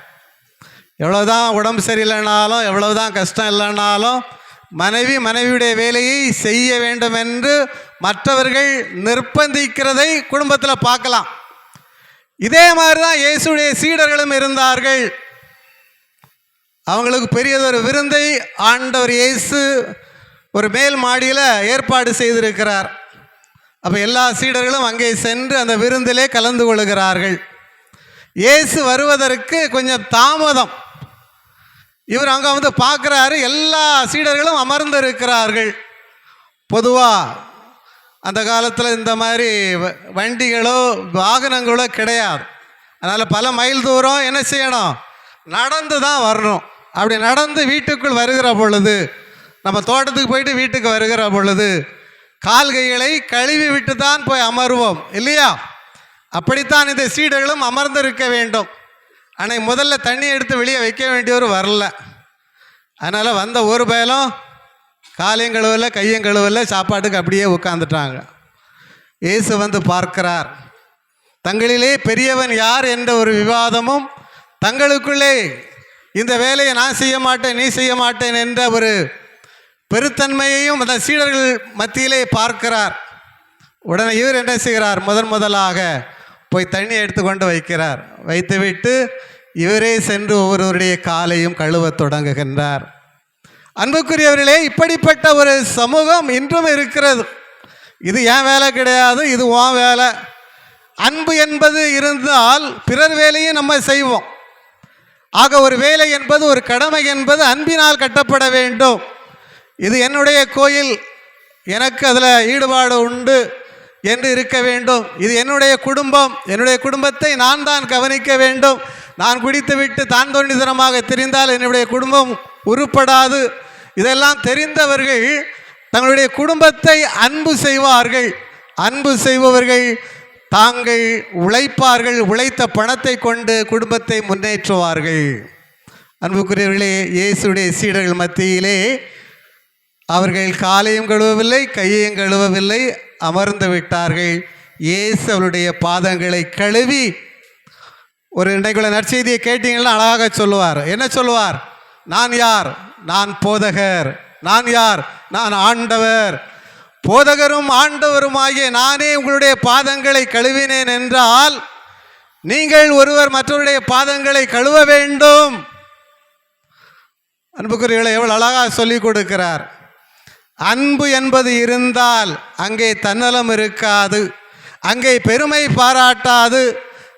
எவ்வளோதான் உடம்பு சரியில்லைனாலும், எவ்வளவுதான் கஷ்டம் இல்லைனாலும் மனைவியுடைய வேலையை செய்ய வேண்டும் என்று மற்றவர்கள் நிர்பந்திக்கிறதை குடும்பத்தில் பார்க்கலாம். இதே மாதிரி தான் இயேசுடைய சீடர்களும் இருந்தார்கள். அவங்களுக்கு பெரியதொரு விருந்தை ஆண்டவர் இயேசு ஒரு மேல் மாடியில் ஏற்பாடு செய்திருக்கிறார். அப்போ எல்லா சீடர்களும் அங்கே சென்று அந்த விருந்திலே கலந்து கொள்கிறார்கள். இயேசு வருவதற்கு கொஞ்சம் தாமதம். இவர் அங்கே வந்து பார்க்குறாரு, எல்லா சீடர்களும் அமர்ந்து இருக்கிறார்கள். பொதுவாக அந்த காலத்தில் இந்த மாதிரி வண்டிகளோ வாகனங்களோ கிடையாது. அதனால் பல மைல் தூரம் என்ன செய்யணும், நடந்து தான் வரணும். அப்படி நடந்து வீட்டுக்குள் வருகிற பொழுது, நம்ம தோட்டத்துக்கு போயிட்டு வீட்டுக்கு வருகிற பொழுது கால்கைகளை கழுவி விட்டு தான் போய் அமர்வோம் இல்லையா? அப்படித்தான் இந்த சீடர்களும் அமர்ந்திருக்க வேண்டும். ஆனால் முதல்ல தண்ணி எடுத்து வெளியே வைக்க வேண்டியவர் வரல. அதனால் வந்த ஒரு பயலும் காலையும் கழுவல கையும் கழுவல, சாப்பாட்டுக்கு அப்படியே உட்காந்துட்டாங்க. இயேசு வந்து பார்க்கிறார். தங்களிலே பெரியவன் யார் என்ற ஒரு விவாதமும், தங்களுக்குள்ளே இந்த வேலையை நான் செய்ய மாட்டேன் நீ செய்ய மாட்டேன் என்ற ஒரு பெருத்தன்மையையும் அந்த சீடர்கள் மத்தியிலே பார்க்கிறார். உடனே இவர் என்ன செய்கிறார், முதலாக போய் தண்ணி எடுத்துக்கொண்டு வைக்கிறார். வைத்துவிட்டு இவரே சென்று ஒவ்வொருவருடைய காலையும் கழுவ தொடங்குகின்றார். அன்புக்குரியவர்களே, இப்படிப்பட்ட ஒரு சமூகம் இன்றும் இருக்கிறது. இது என் வேலை கிடையாது, இது உன் வேலை. அன்பு என்பது இருந்தால் பிறர் வேலையை நம்ம செய்வோம். ஆக ஒரு வேலை என்பது, ஒரு கடமை என்பது அன்பினால் கட்டப்பட வேண்டும். இது என்னுடைய கோயில், எனக்கு அதில் ஈடுபாடு உண்டு என்று இருக்க வேண்டும். இது என்னுடைய குடும்பம், என்னுடைய குடும்பத்தை நான் தான் கவனிக்க வேண்டும். நான் குடித்துவிட்டு தான் தோண்டித்தனமாக தெரிந்தால் என்னுடைய குடும்பம் உருப்படாது. இதெல்லாம் தெரிந்தவர்கள் தங்களுடைய குடும்பத்தை அன்பு செய்வார்கள். அன்பு செய்பவர்கள் தாங்கள் உழைப்பார்கள், உழைத்த பணத்தை கொண்டு குடும்பத்தை முன்னேற்றுவார்கள். அன்புக்குரியவர்களே, இயேசுடைய சீடர்கள் மத்தியிலே அவர்கள் காலையும் கழுவவில்லை கையையும் கழுவவில்லை, அமர்ந்து விட்டார்கள். இயேசு அவருடைய பாதங்களை கழுவி, ஒரு இன்றைக்குள்ள நற்செய்தியை கேட்டீங்கன்னா அழகாக சொல்லுவார். என்ன சொல்லுவார்? நான் யார்? நான் போதகர். நான் யார்? நான் ஆண்டவர். போதகரும் ஆண்டவருமாகிய நானே உங்களுடைய பாதங்களை கழுவினேன் என்றால் நீங்கள் ஒருவர் மற்றவருடைய பாதங்களை கழுவ வேண்டும். அன்புக்குரியவர்களை எவ்வளவு அழகாக சொல்லிக் கொடுக்கிறார். அன்பு என்பது இருந்தால் அங்கே தன்னலம் இருக்காது, அங்கே பெருமை பாராட்டாது,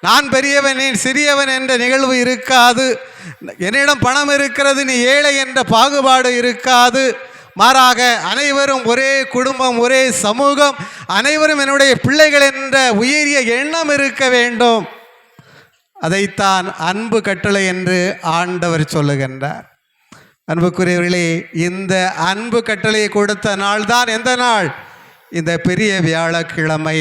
நான் பெரியவன் நீ சிறியவன் என்ற நிகழ்வு இருக்காது, என்னிடம் பணம் இருக்கிறது நீ ஏழை என்ற பாகுபாடு இருக்காது. மாறாக அனைவரும் ஒரே குடும்பம், ஒரே சமூகம், அனைவரும் என்னுடைய பிள்ளைகள் என்ற உயரிய எண்ணம் இருக்க வேண்டும். அதைத்தான் அன்பு கட்டளை என்று ஆண்டவர் சொல்லுகின்றார். அன்புக்குரியவர்களே, இந்த அன்பு கட்டளையை கொடுத்த நாள் தான் எந்த நாள்? இந்த பெரிய வியாழக்கிழமை.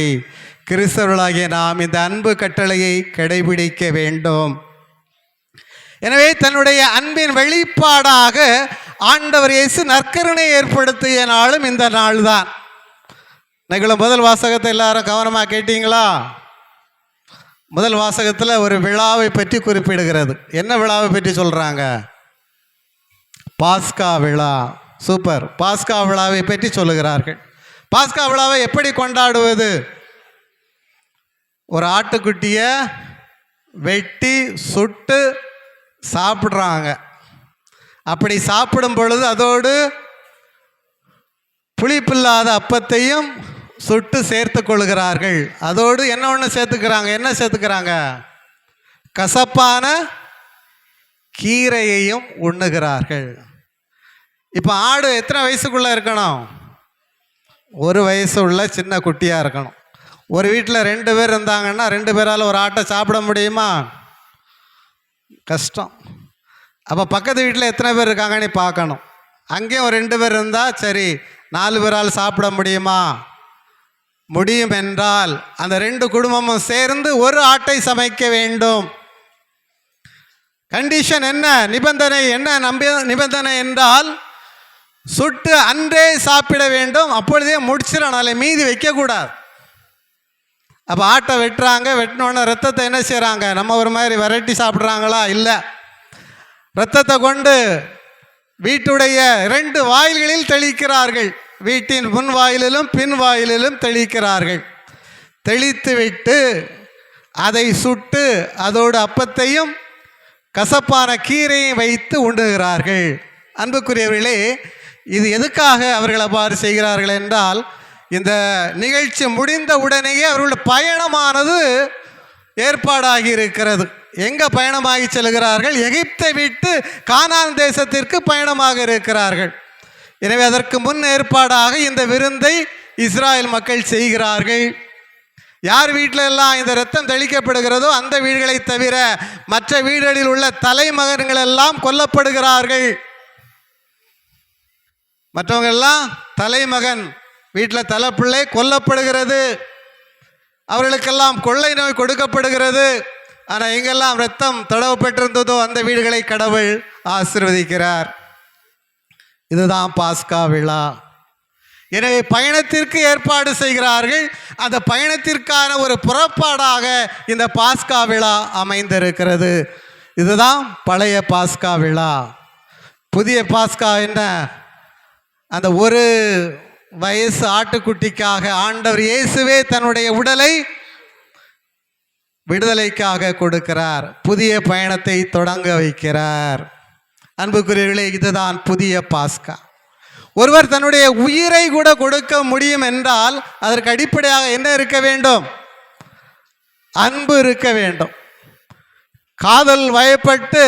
கிறிஸ்தவர்களாகிய நாம் இந்த அன்பு கட்டளையை கடைபிடிக்க வேண்டும். எனவே தன்னுடைய அன்பின் வெளிப்பாடாக ஆண்டவர் இயேசு நற்கருணை ஏற்படுத்திய நாளும் இந்த நாள் தான். நீங்களும் முதல் வாசகத்தை எல்லாரும் கவனமாக கேட்டீங்களா? முதல் வாசகத்தில் ஒரு விழாவை பற்றி குறிப்பிடுகிறது. என்ன விழாவை பற்றி சொல்கிறாங்க? பாஸ்கா விழா. சூப்பர். பாஸ்கா விழாவை பற்றி சொல்லுகிறார்கள். பாஸ்கா விழாவை எப்படி கொண்டாடுவது? ஒரு ஆட்டுக்குட்டியை வெட்டி சுட்டு சாப்பிட்றாங்க. அப்படி சாப்பிடும் பொழுது அதோடு புளிப்பில்லாத அப்பத்தையும் சுட்டு சேர்த்து கொள்கிறார்கள். அதோடு என்ன ஒன்று சேர்த்துக்கிறாங்க? என்ன சேர்த்துக்கிறாங்க? கசப்பான கீரையையும் உண்ணுகிறார்கள். இப்போ ஆடு எத்தனை வயசுக்குள்ளே இருக்கணும்? 1 வயசு உள்ள சின்ன குட்டியாக இருக்கணும். ஒரு வீட்டில் 2 பேர் இருந்தாங்கன்னா 2 பேரால் ஒரு ஆட்டை சாப்பிட முடியுமா? கஷ்டம். அப்போ பக்கத்து வீட்டில் எத்தனை பேர் இருக்காங்கன்னு பார்க்கணும். அங்கேயும் ஒரு 2 பேர் இருந்தால் சரி, 4 பேரால் சாப்பிட முடியுமா? முடியும் என்றால் அந்த 2 குடும்பமும் சேர்ந்து ஒரு ஆட்டை சமைக்க வேண்டும். கண்டிஷன் என்ன? நிபந்தனை என்ன? நிபந்தனை என்றால் சுட்டு அன்றே சாப்பிட வேண்டும். அப்பொழுதே முடிச்சிடணும், மீதி வைக்கக்கூடாது. அப்போ ஆட்டை வெட்டுறாங்க. வெட்டினோடனே ரத்தத்தை என்ன செய்கிறாங்க? நம்ம ஒரு மாதிரி விரட்டி சாப்பிட்றாங்களா? இல்லை. இரத்தத்தை கொண்டு வீட்டுடைய 2 வாயில்களில் தெளிக்கிறார்கள். வீட்டின் முன் வாயிலிலும் பின் வாயிலிலும் தெளிக்கிறார்கள். தெளித்துவிட்டு அதை சுட்டு அதோடு அப்பத்தையும் கசப்பான கீரையும் வைத்து உண்ணுகிறார்கள். அன்புக்குரியவர்களே, இது எதுக்காக அவர்கள் அவ்வாறு செய்கிறார்கள் என்றால், இந்த நிகழ்ச்சி முடிந்த உடனேயே அவர்களுடைய பயணமானது ஏற்பாடாகி இருக்கிறது. எங்கே பயணமாகி செல்கிறார்கள்? எகிப்தை விட்டு கானான் தேசத்திற்கு பயணமாக இருக்கிறார்கள். எனவே அதற்கு முன் ஏற்பாடாக இந்த விருந்தை இஸ்ராயல் மக்கள் செய்கிறார்கள். யார் வீட்டில் எல்லாம் இந்த இரத்தம் தெளிக்கப்படுகிறதோ அந்த வீடுகளை தவிர மற்ற வீடுகளில் உள்ள தலைமகன்கள் எல்லாம் கொல்லப்படுகிறார்கள். மற்றவங்க எல்லாம் தலைமகன் வீட்டில் தலைப்பிள்ளை கொல்லப்படுகிறது. அவர்களுக்கெல்லாம் கொள்ளை நோய் கொடுக்கப்படுகிறது. ஆனால் எங்கெல்லாம் இரத்தம் தடவப்பட்டிருந்ததோ அந்த வீடுகளை கடவுள் ஆசீர்வதிக்கிறார். இதுதான் பாஸ்கா விழா. எனவே பயணத்திற்கு ஏற்பாடு செய்கிறார்கள். அந்த பயணத்திற்கான ஒரு புறப்பாடாக இந்த பாஸ்கா விழா அமைந்திருக்கிறது. இதுதான் பழைய பாஸ்கா விழா. புதிய பாஸ்கா என்ன? அந்த ஒரு வயசு ஆட்டுக்குட்டிக்காக ஆண்டவர் இயேசுவே தன்னுடைய உடலை விடுதலைக்காக கொடுக்கிறார். புதிய பயணத்தை தொடங்க வைக்கிறார். அன்புக்குரியவர்களே, இதுதான் புதிய பாஸ்கா. ஒருவர் தன்னுடைய உயிரை கூட கொடுக்க முடியும் என்றால் அதற்கு அடிப்படையாக என்ன இருக்க வேண்டும்? அன்பு இருக்க வேண்டும். காதல் வயப்பட்டு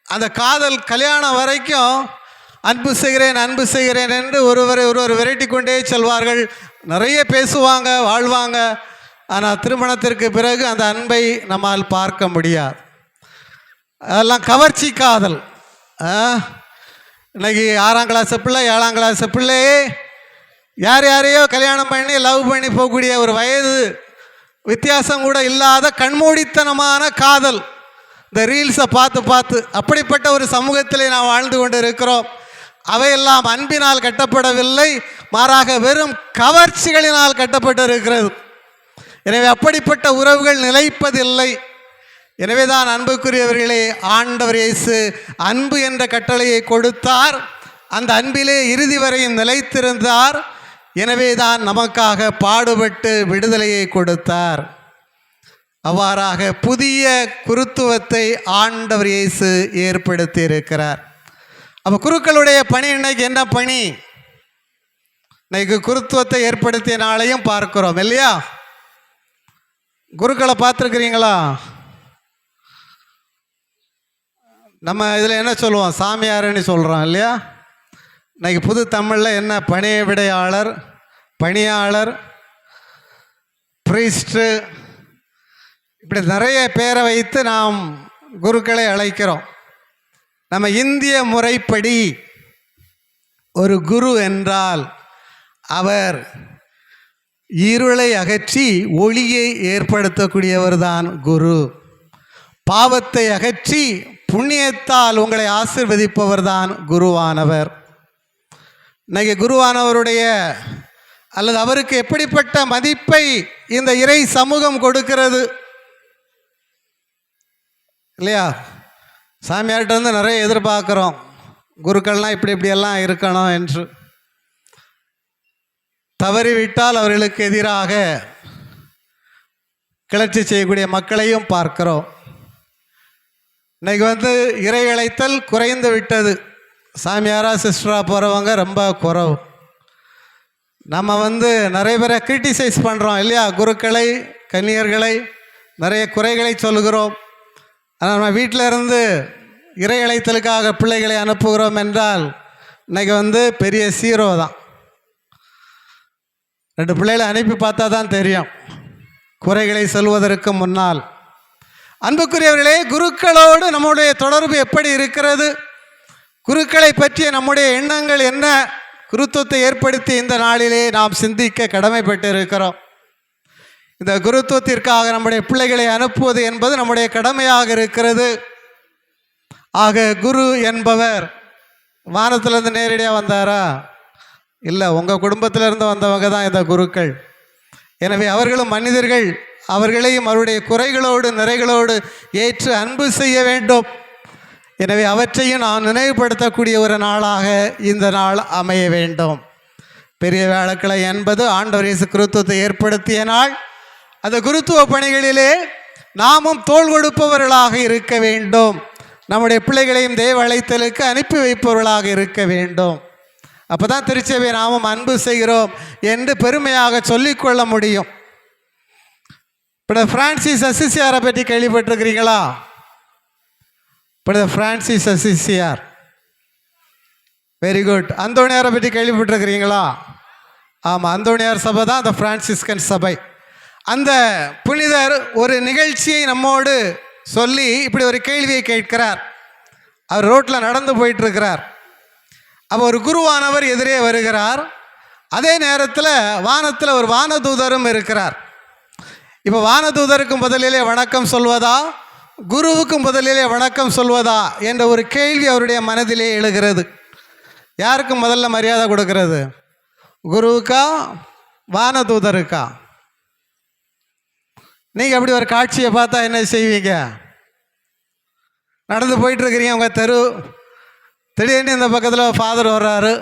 அந்த காதல் கல்யாணம் வரைக்கும் அன்பு செய்கிறேன் என்று ஒருவர் விரட்டி கொண்டே செல்வார்கள். நிறைய பேசுவாங்க, வாழ்வாங்க. ஆனால் திருமணத்திற்கு பிறகு அந்த அன்பை நம்மால் பார்க்க முடியாது. அதெல்லாம் கவர்ச்சி காதல். இன்னைக்கு 6ஆம் கிளாஸ் பிள்ளை 7ஆம் கிளாஸ் பிள்ளையே யாரையோ கல்யாணம் பண்ணி லவ் பண்ணி போகக்கூடிய ஒரு வயது வித்தியாசம் கூட இல்லாத கண்மூடித்தனமான காதல். இந்த ரீல்ஸை பார்த்து அப்படிப்பட்ட ஒரு சமூகத்தில் நாம் வாழ்ந்து கொண்டு இருக்கிறோம். அவையெல்லாம் அன்பினால் கட்டப்படவில்லை, மாறாக வெறும் கவர்ச்சிகளினால் கட்டப்பட்டு இருக்கிறது. எனவே அப்படிப்பட்ட உறவுகள் நிலைப்பதில்லை. எனவே தான் அன்புக்குரியவர்களே, ஆண்டவர் இயேசு அன்பு என்ற கட்டளையை கொடுத்தார். அந்த அன்பிலே இறுதி வரையும் நிலைத்திருந்தார். எனவே தான் நமக்காக பாடுபட்டு விடுதலையை கொடுத்தார். அவ்வாறாக புதிய குருத்துவத்தை ஆண்டவர் இயேசு ஏற்படுத்தி இருக்கிறார். அப்போ குருக்களுடைய பணி இன்னைக்கு என்ன பணி? இன்னைக்கு குருத்துவத்தை ஏற்படுத்திய நாளையும் பார்க்கிறோம் இல்லையா? குருக்களை பார்த்துருக்கிறீங்களா? நம்ம இதில் என்ன சொல்லுவோம்? சாமியார்னு சொல்கிறோம் இல்லையா? இன்னைக்கு புது தமிழில் என்ன? பணிய விடையாளர், பணியாளர், ப்ரீஸ்ட்டு, இப்படி நிறைய பேரை வைத்து நாம் குருக்களை அழைக்கிறோம். நம்ம இந்திய முறைப்படி ஒரு குரு என்றால் அவர் இருளை அகற்றி ஒளியை ஏற்படுத்தக்கூடியவர் தான் குரு. பாவத்தை அகற்றி புண்ணியத்தால் உங்களை ஆசீர்வதிப்பவர் தான் குருவானவர். இன்னைக்கு குருவானவருடைய அல்லது அவருக்கு எப்படிப்பட்ட மதிப்பை இந்த இறை சமூகம் கொடுக்கிறது இல்லையா? சாமியார்கிட்ட வந்து நிறைய எதிர்பார்க்குறோம், குருக்கள்லாம் இப்படியெல்லாம் இருக்கணும் என்று. தவறிவிட்டால் அவர்களுக்கு எதிராக கிளர்ச்சி செய்யக்கூடிய மக்களையும் பார்க்கிறோம். இன்றைக்கி இறை அழைத்தல் குறைந்து விட்டது. சாமியாராக சிஸ்டராக போகிறவங்க ரொம்ப குறைவு. நம்ம நிறைய பேரை கிரிட்டிசைஸ் பண்ணுறோம் இல்லையா? குருக்களை, கன்னியர்களை நிறைய குறைகளை சொல்கிறோம். ஆனால் நம்ம வீட்டில் இருந்து இறை அழைத்தலுக்காக பிள்ளைகளை அனுப்புகிறோம் என்றால் இன்றைக்கி பெரிய சீரோ தான். 2 பிள்ளைகளை அனுப்பி பார்த்தா தான் தெரியும் குறைகளை சொல்வதற்கு முன்னால். அன்புக்குரியவர்களே, குருக்களோடு நம்முடைய தொடர்பு எப்படி இருக்கிறது? குருக்களை பற்றிய நம்முடைய எண்ணங்கள் என்ன? குருத்துவத்தை ஏற்படுத்தி இந்த நாளிலே நாம் சிந்திக்க கடமைப்பட்டு இருக்கிறோம். இந்த குருத்துவத்திற்காக நம்முடைய பிள்ளைகளை அனுப்புவது என்பது நம்முடைய கடமையாக இருக்கிறது. ஆக குரு என்பவர் வானத்திலிருந்து நேரடியாக வந்தாரா? இல்லை, உங்கள் குடும்பத்திலிருந்து வந்தவங்க தான் இந்த குருக்கள். எனவே அவர்களும் மனிதர்கள், அவர்களையும் அவருடைய குறைகளோடு நிறைகளோடு ஏற்று அன்பு செய்ய வேண்டும். எனவே அவற்றையும் நாம் நினைவுபடுத்தக்கூடிய ஒரு நாளாக இந்த நாள் அமைய வேண்டும். பெரிய வியாழக்கிழமை என்பது ஆண்டவர் இயேசு கிறிஸ்துவை ஏற்படுத்திய நாள். அந்த குருத்துவ பணிகளிலே நாமும் தோள் கொடுப்பவர்களாக இருக்க வேண்டும். நம்முடைய பிள்ளைகளையும் தேவ அழைத்தலுக்கு அனுப்பி வைப்பவர்களாக இருக்க வேண்டும். அப்போ தான் திருச்சபையை நாமும் அன்பு செய்கிறோம் என்று பெருமையாக சொல்லிக்கொள்ள முடியும். இப்போ பிரான்சிஸ் அசிசியாரை பற்றி கேள்விப்பட்டிருக்கிறீங்களா? இப்போ பிரான்சிஸ் அசிசியார், வெரி குட். அந்தோணியாரை பற்றி கேள்விப்பட்டிருக்கிறீங்களா? ஆமாம், அந்தோணியார் சபை தான் அந்த பிரான்சிஸ்கன் சபை. அந்த புனிதர் ஒரு நிகழ்ச்சியை நம்மோடு சொல்லி இப்படி ஒரு கேள்வியை கேட்கிறார். அவர் ரோட்டில் நடந்து போயிட்டுருக்கிறார். அப்போ ஒரு குருவானவர் எதிரே வருகிறார். அதே நேரத்தில் வானத்தில் ஒரு வானதூதரும் இருக்கிறார். இப்போ வானதூதருக்கும் முதலிலே வணக்கம் சொல்வதா, குருவுக்கும் முதலிலே வணக்கம் சொல்வதா என்ற ஒரு கேள்வி அவருடைய மனதிலே எழுகிறது. யாருக்கு முதல்ல மரியாதை கொடுக்கிறது? குருவுக்கா, வானதூதருக்கா? நீங்கள் அப்படி ஒரு காட்சியை பார்த்தா என்ன செய்வீங்க? நடந்து போயிட்டுருக்கிறீங்க உங்கள் தெரு, திடீர்னு இந்த பக்கத்தில் ஃபாதர் வர்றாரு,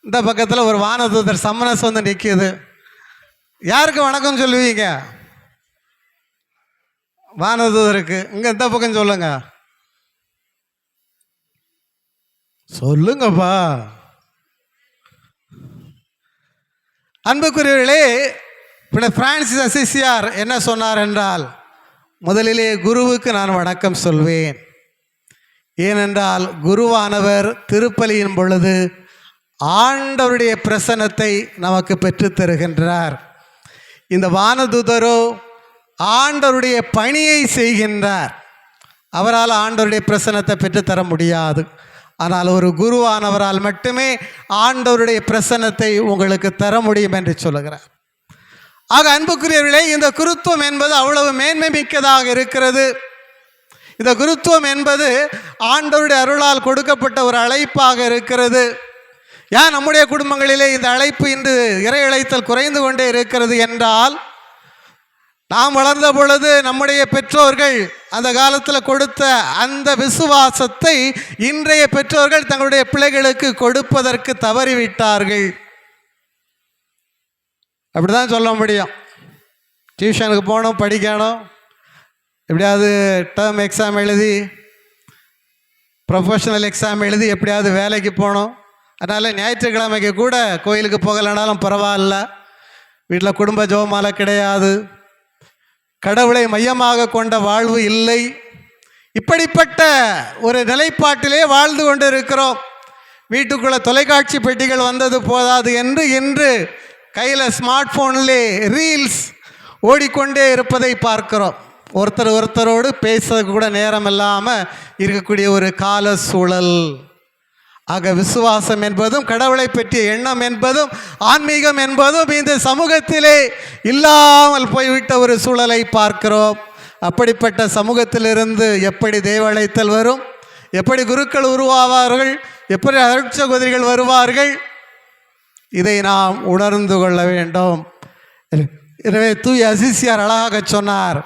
இந்த பக்கத்தில் ஒரு வானதூதர் சம்மனஸ் வந்து நிற்கிது. யாருக்கு வணக்கம் சொல்லுவீங்க? வானதூதருக்கு. இங்கே இந்த பக்கம் சொல்லுங்க, சொல்லுங்கப்பா. அன்புக்குரியவர்களே, பிரான்சிஸ் அசிசியார் என்ன சொன்னார் என்றால், முதலிலே குருவுக்கு நான் வணக்கம் சொல்வேன். ஏனென்றால் குருவானவர் திருப்பலியின் பொழுது ஆண்டவருடைய பிரசன்னத்தை நமக்கு பெற்றுத் தருகின்றார். இந்த வானதூதரோ ஆண்டவருடைய பணியை செய்கின்றார். அவரால் ஆண்டவருடைய பிரசன்னத்தை பெற்றுத்தர முடியாது. ஆனால் ஒரு குருவானவரால் மட்டுமே ஆண்டவருடைய பிரசன்னத்தை உங்களுக்கு தர முடியும் என்று சொல்லுகிறார். ஆக அன்புக்குரியவர்களே, இந்த குருத்துவம் என்பது அவ்வளவு மேன்மை மிக்கதாக இருக்கிறது. இந்த குருத்துவம் என்பது ஆண்டவருடைய அருளால் கொடுக்கப்பட்ட ஒரு அழைப்பாக இருக்கிறது. ஏன் நம்முடைய குடும்பங்களிலே இந்த அழைப்பு இன்று இறை அழைத்தல் குறைந்து கொண்டே இருக்கிறது என்றால், நாம் வளர்ந்த பொழுது நம்முடைய பெற்றோர்கள் அந்த காலத்தில் கொடுத்த அந்த விசுவாசத்தை இன்றைய பெற்றோர்கள் தங்களுடைய பிள்ளைகளுக்கு கொடுப்பதற்கு தவறிவிட்டார்கள். அப்படி தான் சொல்ல முடியும். டியூஷனுக்கு போகணும், படிக்கணும், எப்படியாவது டேர்ம் எக்ஸாம் எழுதி, ப்ரொஃபஷனல் எக்ஸாம் எழுதி எப்படியாவது வேலைக்கு போகணும். அதனால் ஞாயிற்றுக்கிழமைக்கு கூட கோயிலுக்கு போகலைனாலும் பரவாயில்ல, வீட்டில் குடும்ப ஜெபமாலை கிடையாது, கடவுளை மையமாக கொண்ட வாழ்வு இல்லை. இப்படிப்பட்ட ஒரு நிலைப்பாட்டிலே வாழ்ந்து கொண்டு இருக்கிறோம். வீட்டுக்குள்ளே தொலைக்காட்சி பெட்டிகள் வந்தது போதாது என்று இன்று கையில் ஸ்மார்ட் ஃபோனிலே ரீல்ஸ் ஓடிக்கொண்டே இருப்பதை பார்க்கிறோம். ஒருத்தரோடு பேசுறதுக்கு கூட நேரம் இல்லாமல் இருக்கக்கூடிய ஒரு கால சூழல். ஆக விசுவாசம் என்பதும் கடவுளை பற்றிய எண்ணம் என்பதும் ஆன்மீகம் என்பதும் இந்த சமூகத்திலே இல்லாமல் போய்விட்ட ஒரு சூழலை பார்க்கிறோம். அப்படிப்பட்ட சமூகத்திலிருந்து எப்படி தேவ அழைத்தல் வரும், எப்படி குருக்கள் உருவாவார்கள், எப்படி அருட்சகோதரிகள் வருவார்கள், இதை நாம் உணர்ந்து கொள்ள வேண்டும். எனவே தூய அசிசியார் அழகாக சொன்னார்,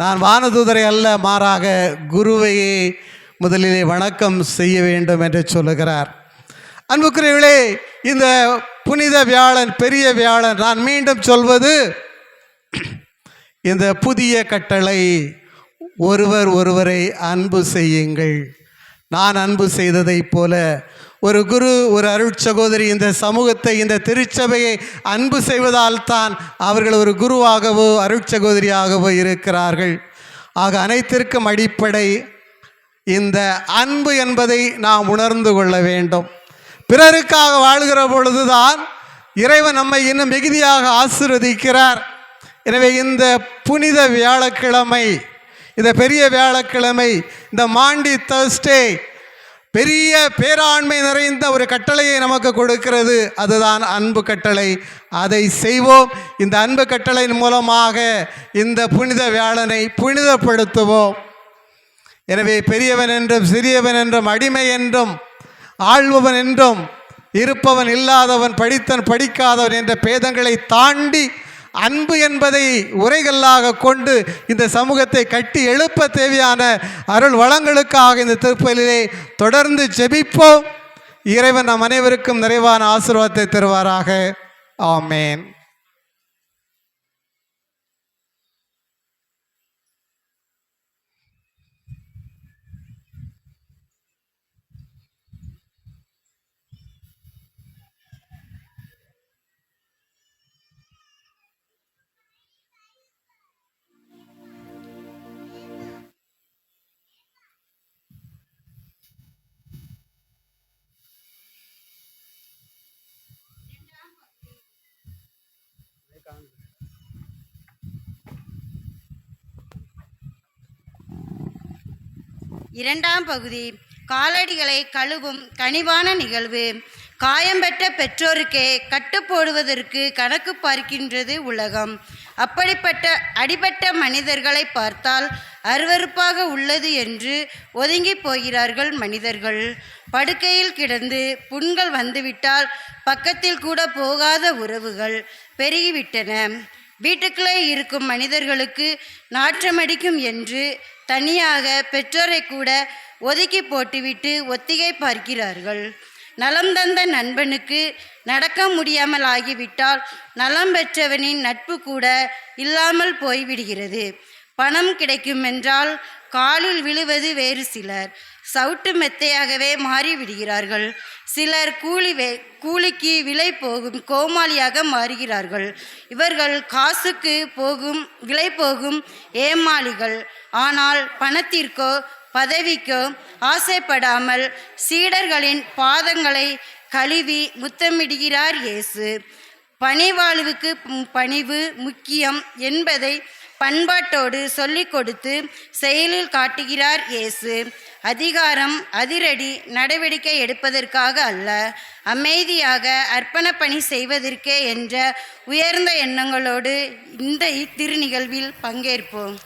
நான் வானதூதரை அல்ல, மாறாக குருவையே முதலிலே வணக்கம் செய்ய வேண்டும் என்று சொல்லுகிறார். அன்புக்குரியவர்களே, இந்த புனித வியாழன், பெரிய வியாழன், நான் மீண்டும் சொல்வது, இந்த புதிய கட்டளை, ஒருவர் ஒருவரை அன்பு செய்யுங்கள். நான் அன்பு செய்ததைப் போல ஒரு குரு, ஒரு அருட்சகோதரி இந்த சமூகத்தை, இந்த திருச்சபையை அன்பு செய்வதால் தான் அவர்கள் ஒரு குருவாகவோ அருட்சகோதரியாகவோ இருக்கிறார்கள். ஆக அனைத்திற்கும் அடிப்படை இந்த அன்பு என்பதை நாம் உணர்ந்து கொள்ள வேண்டும். பிறருக்காக வாழ்கிற பொழுதுதான் இறைவன் நம்மை இன்னும் மிகுதியாக ஆசீர்வதிக்கிறார். எனவே இந்த புனித வியாழக்கிழமை, இந்த பெரிய வியாழக்கிழமை, இந்த மாண்டி தர்ஸ்டே பெரிய பேராண்மை நிறைந்த ஒரு கட்டளையை நமக்கு கொடுக்கிறது. அதுதான் அன்பு கட்டளை. அதை செய்வோம். இந்த அன்பு கட்டளையின் மூலமாக இந்த புனித வியாழனை புனிதப்படுத்துவோம். எனவே பெரியவன் என்றும் சிறியவன் என்றும் அடிமை என்றும் ஆள்பவன் என்றும் இருப்பவன் இல்லாதவன் படித்தவன் படிக்காதவன் என்ற பேதங்களை தாண்டி அன்பு என்பதை உரைகளாக கொண்டு இந்த சமூகத்தை கட்டி எழுப்ப தேவையான அருள் வளங்களுக்காக இந்த திருப்பலிலே தொடர்ந்து ஜெபிப்போம். இறைவன் நம் அனைவருக்கும் நிறைவான ஆசீர்வாதத்தை தருவாராக. ஆமேன். இரண்டாம் பகுதி, காலடிகளை கழுவும் கனிவான நிகழ்வு. காயம்பெற்ற பெற்றோருக்கே கட்டுப்போடுவதற்கு கணக்கு பார்க்கின்றது உலகம். அப்படிப்பட்ட அடிபட்ட மனிதர்களை பார்த்தால் அருவருப்பாக உள்ளது என்று ஒதுங்கி போகிறார்கள் மனிதர்கள். படுக்கையில் கிடந்து புண்கள் வந்துவிட்டால் பக்கத்தில் கூட போகாத உறவுகள் பெருகிவிட்டன. வீட்டுக்குள்ளே இருக்கும் மனிதர்களுக்கு நாற்றமடிக்கும் என்று தனியாக பெற்றோரை கூட ஒதுக்கி போட்டுவிட்டு ஒத்திகை பார்க்கிறார்கள். நலம் தந்த நண்பனுக்கு நடக்க முடியாமல் ஆகிவிட்டால் நலம் பெற்றவனின் நட்பு கூட இல்லாமல் போய்விடுகிறது. பணம் கிடைக்கும் என்றால் காலில் விழுவது வேறு சிலர் சவுட்டு மெத்தையாகவே மாறிவிடுகிறார்கள். சிலர் கூலிக்கு விலை போகும் கோமாளியாக மாறுகிறார்கள். இவர்கள் காசுக்கு விலை போகும் ஏமாளிகள். ஆனால் பணத்திற்கோ பதவிக்கோ ஆசைப்படாமல் சீடர்களின் பாதங்களை கழுவி முத்தமிடுகிறார் இயேசு. பணிவாழ்வுக்கு பணிவு முக்கியம் என்பதை பண்பாட்டோடு சொல்லிக் கொடுத்து செயலில் காட்டுகிறார் இயேசு. அதிகாரம் அதிரடி நடவடிக்கை எடுப்பதற்காக அல்ல, அமைதியாக அர்ப்பண பணி செய்வதற்கே என்ற உயர்ந்த எண்ணங்களோடு இந்த திருநிகழ்வில் பங்கேற்போம்.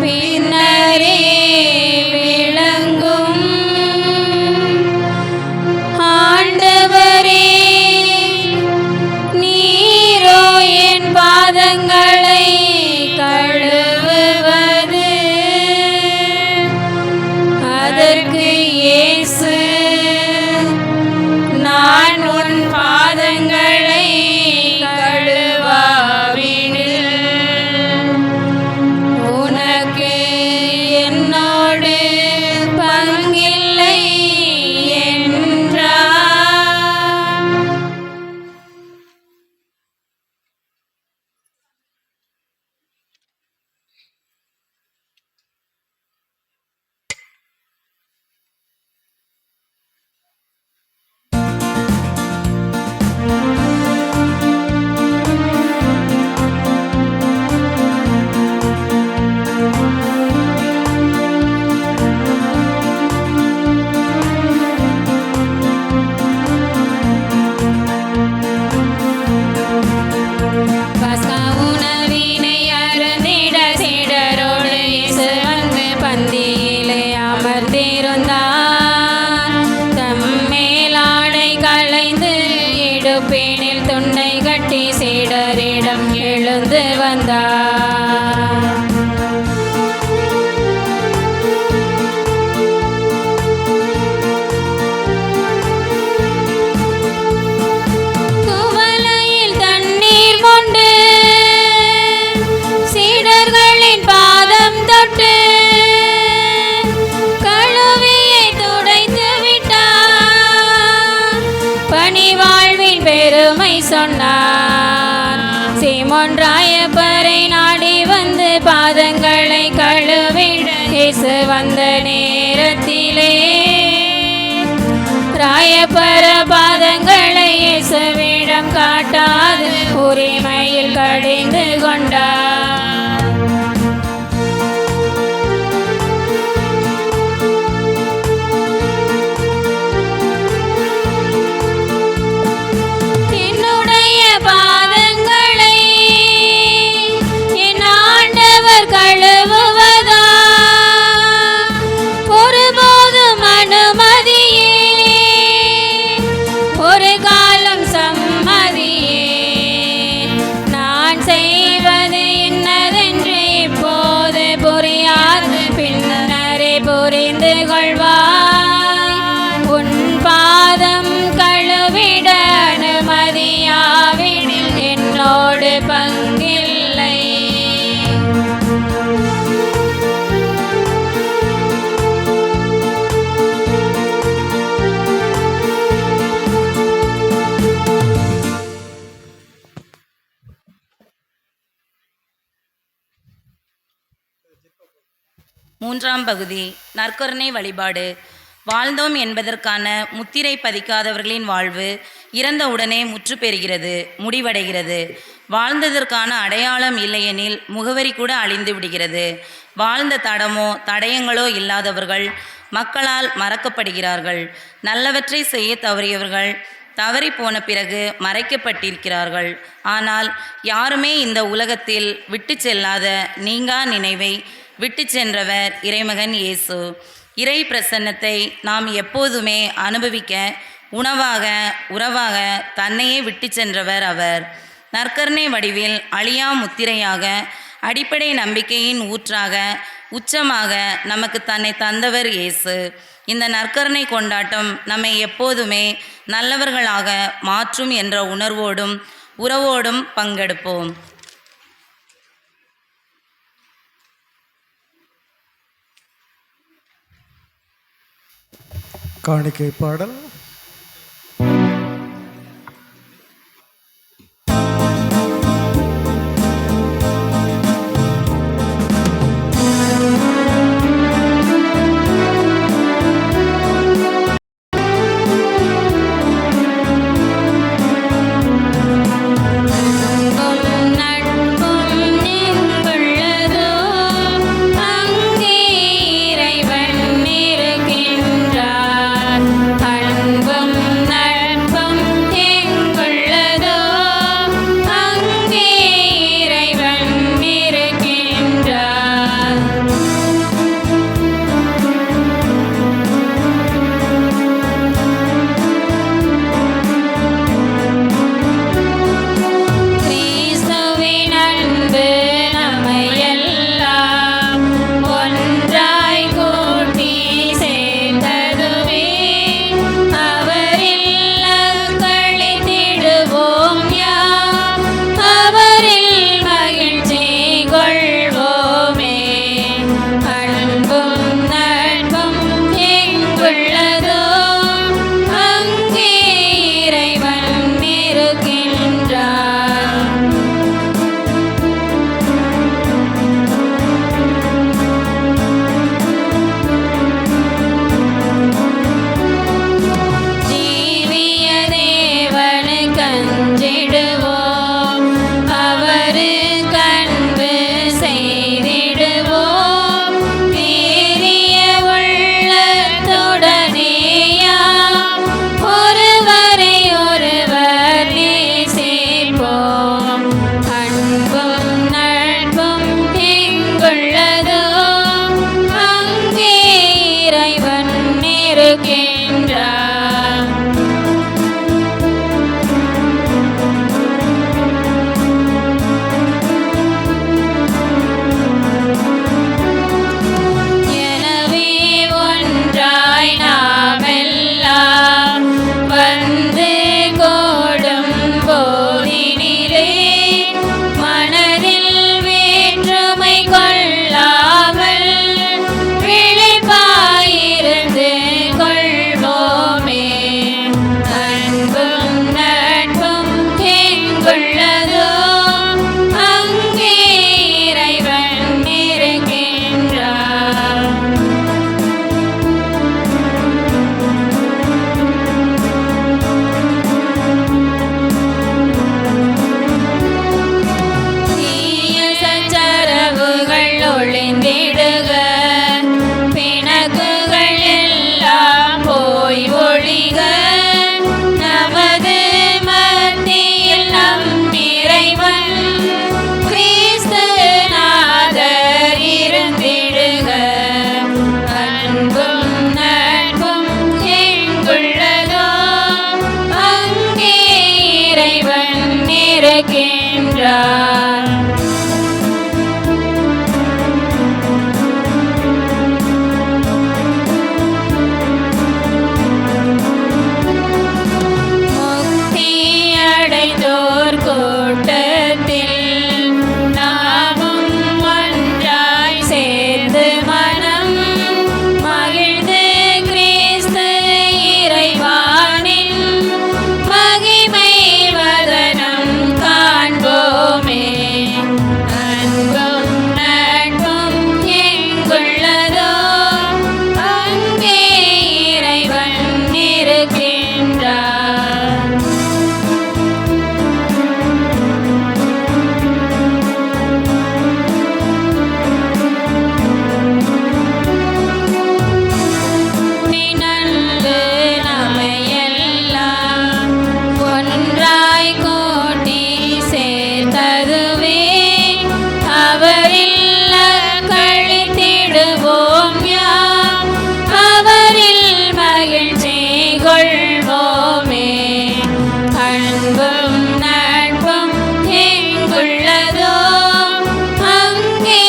பின்னரே விளங்கும் இயேசு வந்த நேரத்திலே ராயப்பர பாதங்களை இயேசுவிடம் காட்டாது உரிமையில் கடிந்து கொண்டார். என்னுடைய பாதங்களை என் ஆண்டவர் கழுவுவதா ஒருபோதும் அனுமதியே, ஒரு காலம் சம்மதியே. நான் செய்வது என்னதென்று இப்போது புரியாது, பின்னரே புரிந்து கொள்வாய். உன் பாதம் கழுவிட அனுமதியாவிடில் என்னோடு பங்கில்லை. மூன்றாம் பகுதி நற்கருணை வழிபாடு. வாழ்ந்தோம் என்பதற்கான முத்திரை பதிக்காதவர்களின் வாழ்வு இறந்தவுடனே முற்று பெறுகிறது, முடிவடைகிறது. வாழ்ந்ததற்கான அடையாளம் இல்லையெனில் முகவரி கூட அழிந்து விடுகிறது. வாழ்ந்த தடமோ தடயங்களோ இல்லாதவர்கள் மக்களால் மறக்கப்படுகிறார்கள். நல்லவற்றை செய்ய தவறியவர்கள் தவறி போன பிறகு மறைக்கப்பட்டிருக்கிறார்கள். ஆனால் யாருமே இந்த உலகத்தில் விட்டு செல்லாத நீங்கா நினைவை விட்டு சென்றவர் இறைமகன் இயேசு. இறை பிரசன்னத்தை நாம் எப்போதுமே அனுபவிக்க உணவாக உறவாக தன்னையே விட்டு சென்றவர் அவர். நற்கருணை வடிவில் அழியா முத்திரையாக அடிப்படை நம்பிக்கையின் ஊற்றாக உச்சமாக நமக்கு தன்னை தந்தவர் இயேசு. இந்த நற்கருணை கொண்டாட்டம் நம்மை எப்போதுமே நல்லவர்களாக மாற்றும் என்ற உணர்வோடும் உறவோடும் பங்கெடுப்போம். காணிக்கை பாடல். கொள்ளாமல் விழிப்பாயிருந்து கொள்வோம். இருக்கின்றார். முக்தியடைந்தோர் கூட்டத்தில் நாமும் ஒன்றாய் சேர்ந்து மனம் மகிழ்ந்து கிறிஸ்து இறைவானின் மகிமை வதனம் காண்போமே. அன்பும் நட்பும் எங்குள்ளதோ அங்கே இறைவன் இருக்கின்றார். நன்று நம்மையெல்லாம் ஒன்றாய் கூட்டி சேர்த்ததுவே அவரில் கழித்திடுவோம் யாம் அவரில் மகிழ்ச்சி கொள்வோமே. அன்பும் நட்பும் எங்குள்ளதோ அங்கே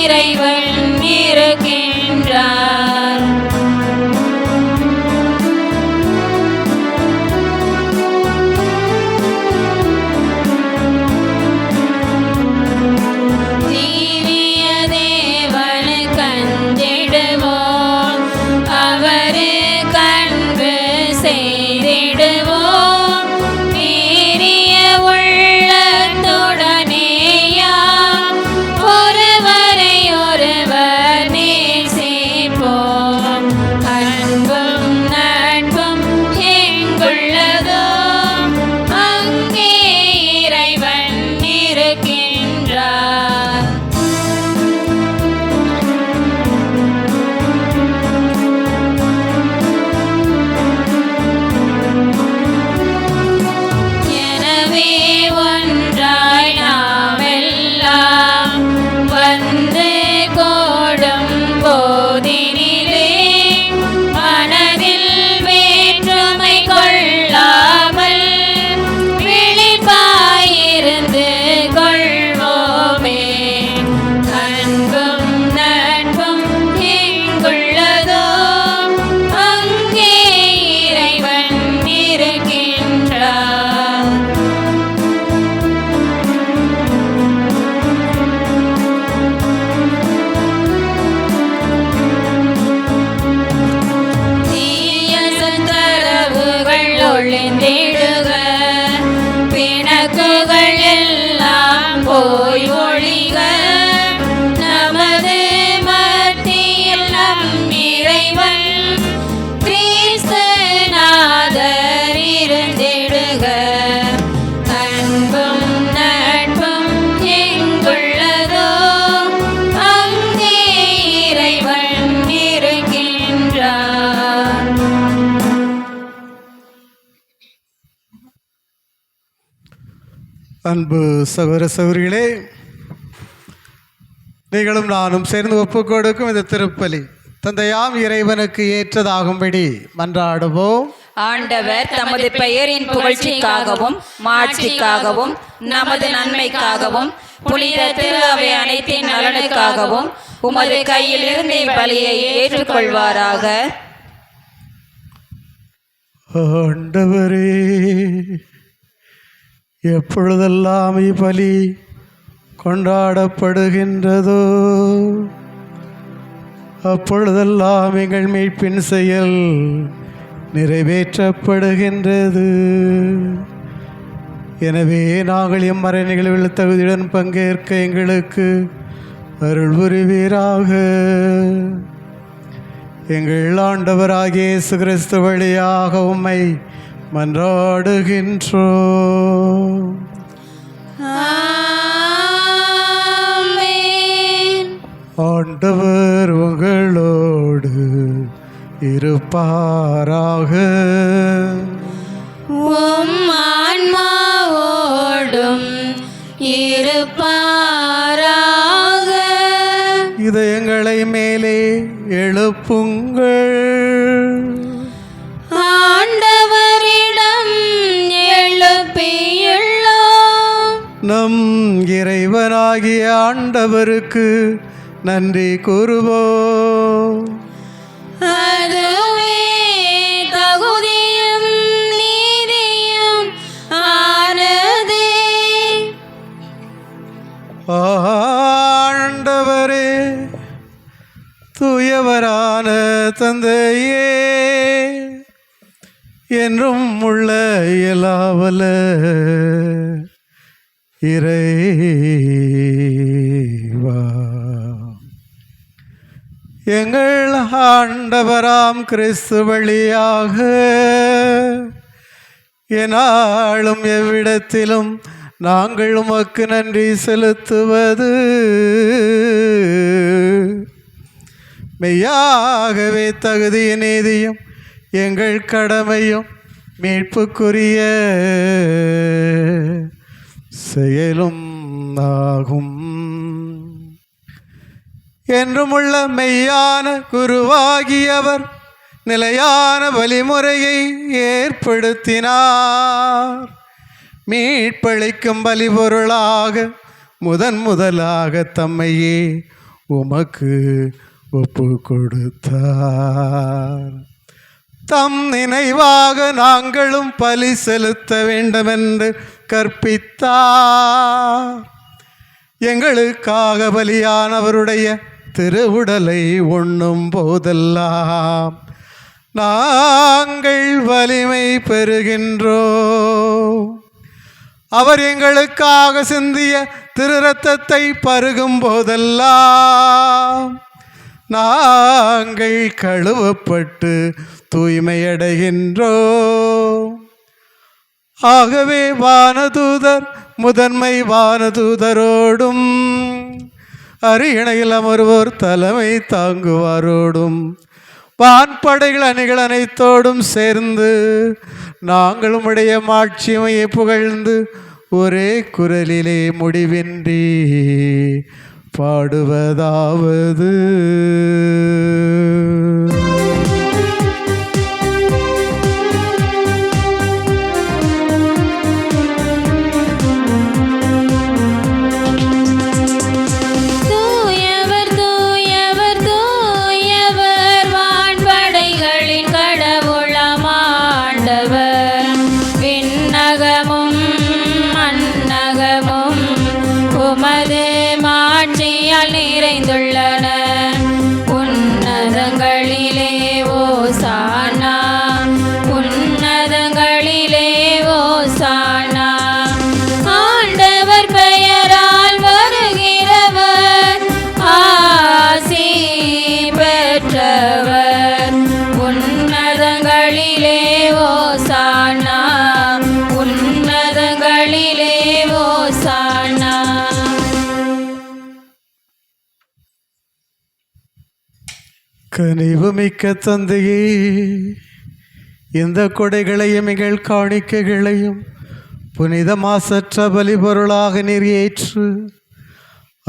இறைவன் இருக்கின்றார். தீரிய தேவனுக்கு அஞ்சிடுவோம் அவருக்கு அன்பு செய்திடுவோம். நேரிய உள்ளத்துடனேயாம் ஒருவரை ஒருவர் நேசிப்போம். அன்பும் நட்பும் எங்குள்ளதோ அங்கே இறைவன் இருக்கின்றார். எனவே ஒன்றாய் நாமெல்லாம் வந்து கூடும் போதினிலே மனதில் வேற்றுமை கொள்ளாமல் விழிப்பாயிருந்து கொள்வோமே. அன்பும் நட்பும் எங்குள்ளதோ அங்கே இறைவன் இருக்கின்றார். தீய சந்தரவுகள் ஒளிந்திடுக பிணக்குகள் எல்லாம் போய் ஒழிக. நமது மத்தியில் நம் இறைவன் கிறிஸ்து நாதர் இருந்திடுக. அன்பும் நட்பும் எங்குள்ளதோ அங்கே இறைவன் இருக்கின்றார். அன்பு சகோதர சகோதரிகளே, நீங்களும் நானும் சேர்ந்து ஒப்புக் கொடுக்கும் இந்த திருப்பலி தந்தையாம் இறைவனுக்கு ஏற்றதாகும்படி மன்றாடுவோம். ஆண்டவர் தமது பெயரின் புகழ்ச்சிக்காகவும் மாட்சிக்காகவும் நமது நன்மைக்காகவும் புனித திரு அவை அனைத்தின் நலனுக்காகவும் உமது கையில் இருந்து இப்பலியை ஏற்றுக்கொள்வாராக. ஆண்டவரே, எப்பொழுதெல்லாம் இப்பலி கொண்டாடப்படுகின்றதோ அப்பொழுதெல்லாம் எங்கள் மீட்பின் செயல் நிறைவேற்றப்படுகின்றது. எனவே நாங்கள் எம்மறை நிகழ்வில் தகுதியுடன் பங்கேற்க எங்களுக்கு அருள் புரிவீராக. எங்கள் ஆண்டவராகிய இயேசு கிறிஸ்து வழியாக உம்மை மன்றாடுகின்றோம். ஆண்டவர் உங்களோடு இருப்பாராக. உம் ஆன்மாவோடும் இருப்பாராக. இதயங்களை மேலே எழுப்புங்கள். ஆண்டவரிடம் எழுப்பியுள்ளோம். நம் இறைவனாகிய ஆண்டவருக்கு நன்றி கூறுவோம். அதுவே தகுதியும் நீதியும் ஆனதே. ஆண்டவரே, தூயவரான தந்தையே, என்றும் உள்ள இயலாவல இறைவா, எங்கள் ஆண்டவராம் கிறிஸ்து வழியாக என்னாலும் எவ்விடத்திலும் நாங்கள் உமக்கு நன்றி செலுத்துவது மெய்யாகவே தகுதிய நீதியும் எங்கள் கடமையும் மீட்புக்குரிய செயலும் ஆகும். என்றுமுள்ள மெய்யான குருவாகியவர் நிலையான வழிமுறையை ஏற்படுத்தினார். மீட்பளிக்கும் பலிபொருளாக முதலாக தம்மையே உமக்கு ஒப்பு கொடுத்தார். தம் நினைவாக நாங்களும் பலி செலுத்த வேண்டுமென்று கற்பித்தார். எங்களுக்காக பலியானவருடைய திருவுடலை உண்ணும் போதெல்லாம் நாங்கள் வலிமை பெறுகின்றோம். அவர் எங்களுக்காக சிந்திய திரு இரத்தத்தை பருகும் போதெல்லாம் நாங்கள் கழுவப்பட்டு தூய்மையடைகின்றோம். ஆகவே வானதூதர் முதன்மை வானதூதரோடும் அரியணையில் அமர்வோர் தலைமை தாங்குவாரோடும் வான்படைகள் அணிகள் அனைத்தோடும் சேர்ந்து நாங்கள் உம்முடைய மாட்சிமையை புகழ்ந்து ஒரே குரலிலே முடிவின்றி பாடுவதாவது: நிறைந்துள்ளன. உன்னதங்களிலே ஓசானா, உன்னதங்களிலே ஓசானா. ஆண்டவர் பெயரால் வருகிறவர் ஆசி பெற்றவர். உன்னதங்களிலே ஓசானா, உன்னதங்களிலே ஓசானா. கனிவுமிக்க தந்தையே, இந்த கொடைகளையும் எங்கள் காணிக்கைகளையும் புனித மாசற்ற பலிபொருளாக நீர் ஏற்று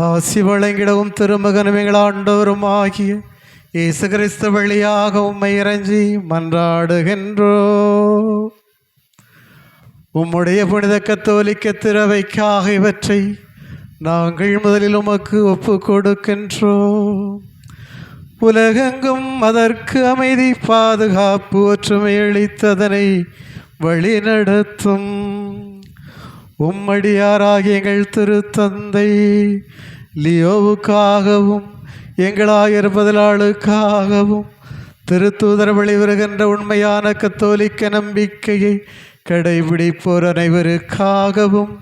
ஆசி வழங்கிடவும் திருமகனும் எங்கள் ஆண்டவரும் ஆகிய இயேசு கிறிஸ்து வழியாக உம்மை இறைஞ்சி மன்றாடுகின்றோ. உம்முடைய புனித கத்தோலிக்க திரவைக்காக இவற்றை நாங்கள் முதலில் உமக்கு ஒப்பு கொடுக்கின்றோம். உலகெங்கும் அதற்கு அமைதி, பாதுகாப்பு, ஒற்றுமை அளித்ததனை வழிநடத்தும் உம்மடியாராகிய எங்கள் திருத்தந்தை லியோவுக்காகவும் எங்களாயர் பதிலாளுக்காகவும் திருத்தூதர் வழிவருகின்ற உண்மையான கத்தோலிக்க நம்பிக்கையை கடைபிடிப்போர் அனைவருக்காகவும்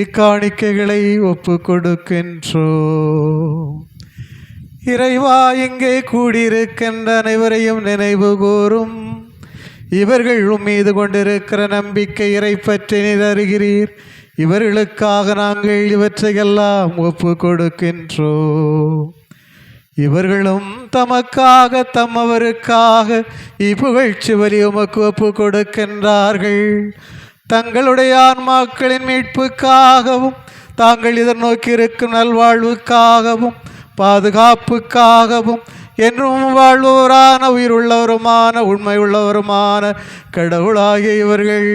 இக்காணிக்கைகளை ஒப்பு கொடுக்கின்றோம். இறைவா, இங்கே கூடியிருக்கின்ற அனைவரையும் நினைவு கூறும். இவர்கள் உம்மீது கொண்டிருக்கிற நம்பிக்கை இறை பற்றி நீர் அறிகிறீர். இவர்களுக்காக நாங்கள் இவற்றையெல்லாம் ஒப்பு கொடுக்கின்றோம். இவர்களும் தமக்காக தம்மவருக்காக இப்புகழ்ச்சி வலி உமக்கு ஒப்பு கொடுக்கின்றார்கள். தங்களுடைய ஆன்மாக்களின் மீட்புக்காகவும் தாங்கள் எதிர்நோக்கி இருக்கும் நல்வாழ்வுக்காகவும் பாதுகாப்புக்காகவும் என்றும் வாழ்வோரான உயிருள்ளவருமான உண்மை உள்ளவருமான கடவுளாகிய இவர்கள்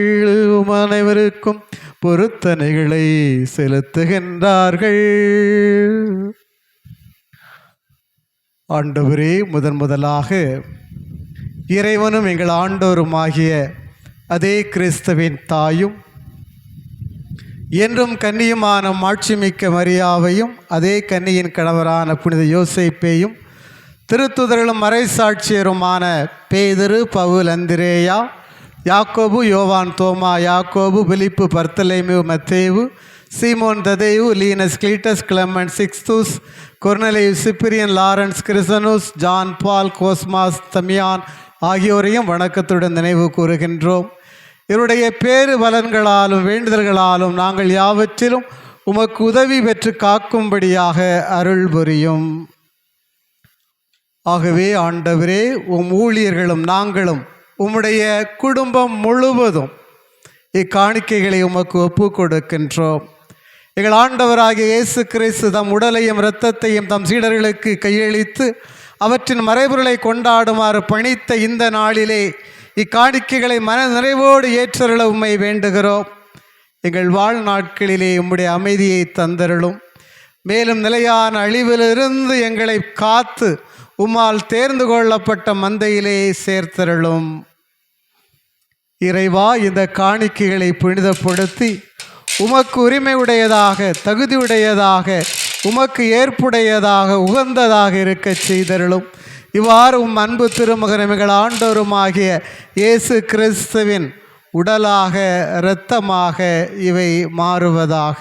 அனைவருக்கும் பொருத்தனைகளை செலுத்துகின்றார்கள். ஆண்டவரே, முதலாக இறைவனும் எங்கள் ஆண்டவருமாகிய அதே கிறிஸ்துவின் தாயும் என்றும் கன்னியுமான மாட்சிமிக்க மரியாவையும் அதே கன்னியின் கணவரான புனித யோசேப்பையும் திருத்துதர்களும் மறைசாட்சியருமான பேதுரு, பவுல், அந்திரேயா, யாக்கோபு, யோவான், தோமா, யாக்கோபு, பிலிப்பு, பர்த்தலேமியு, மத்தேவு, சீமோன், ததேயு, லீனஸ், கிளீட்டஸ், கிளமெண்ட், சிக்ஸ்துஸ், கொர்னலேயு, சிப்பிரியன், லாரன்ஸ், கிறிசனுஸ், ஜான், பால், கோஸ்மாஸ், தமியான் ஆகியோரையும் வணக்கத்துடன் நினைவு கூறுகின்றோம். இவருடைய பேறு பலன்களாலும் வேண்டுதல்களாலும் நாங்கள் யாவற்றிலும் உமக்கு உதவி பெற்று காக்கும்படியாக அருள் புரியும். ஆகவே ஆண்டவரே, ஊழியர்களும் நாங்களும் உம்முடைய குடும்பம் முழுவதும் இக்காணிக்கைகளை உமக்கு ஒப்பு கொடுக்கின்றோம். எங்கள் ஆண்டவராகிய இயேசு கிறிஸ்து தம் உடலையும் இரத்தத்தையும் தம் சீடர்களுக்கு கையளித்து அவற்றின் மறைபொருளை கொண்டாடுமாறு பணித்த இந்த நாளிலே இக்காணிக்கைகளை மன நிறைவோடு ஏற்றருள உம்மை வேண்டுகிறோம். எங்கள் வாழ்நாட்களிலே உம்முடைய அமைதியை தந்தருளும். மேலும் நிலையான அழிவிலிருந்து எங்களை காத்து உம்மால் தேர்ந்து கொள்ளப்பட்ட மந்தையிலே சேர்த்தருளும். இறைவா, இந்த காணிக்கைகளை புனிதப்படுத்தி உமக்கு உரிமை உடையதாக, தகுதியுடையதாக, உமக்கு ஏற்புடையதாக, உகந்ததாக இருக்க செய்தருளும். இவ்வாறு உம் அன்பு திருமகன் எங்கள் ஆண்டோருமாகிய இயேசு கிறிஸ்துவின் உடலாக இரத்தமாக இவை மாறுவதாக.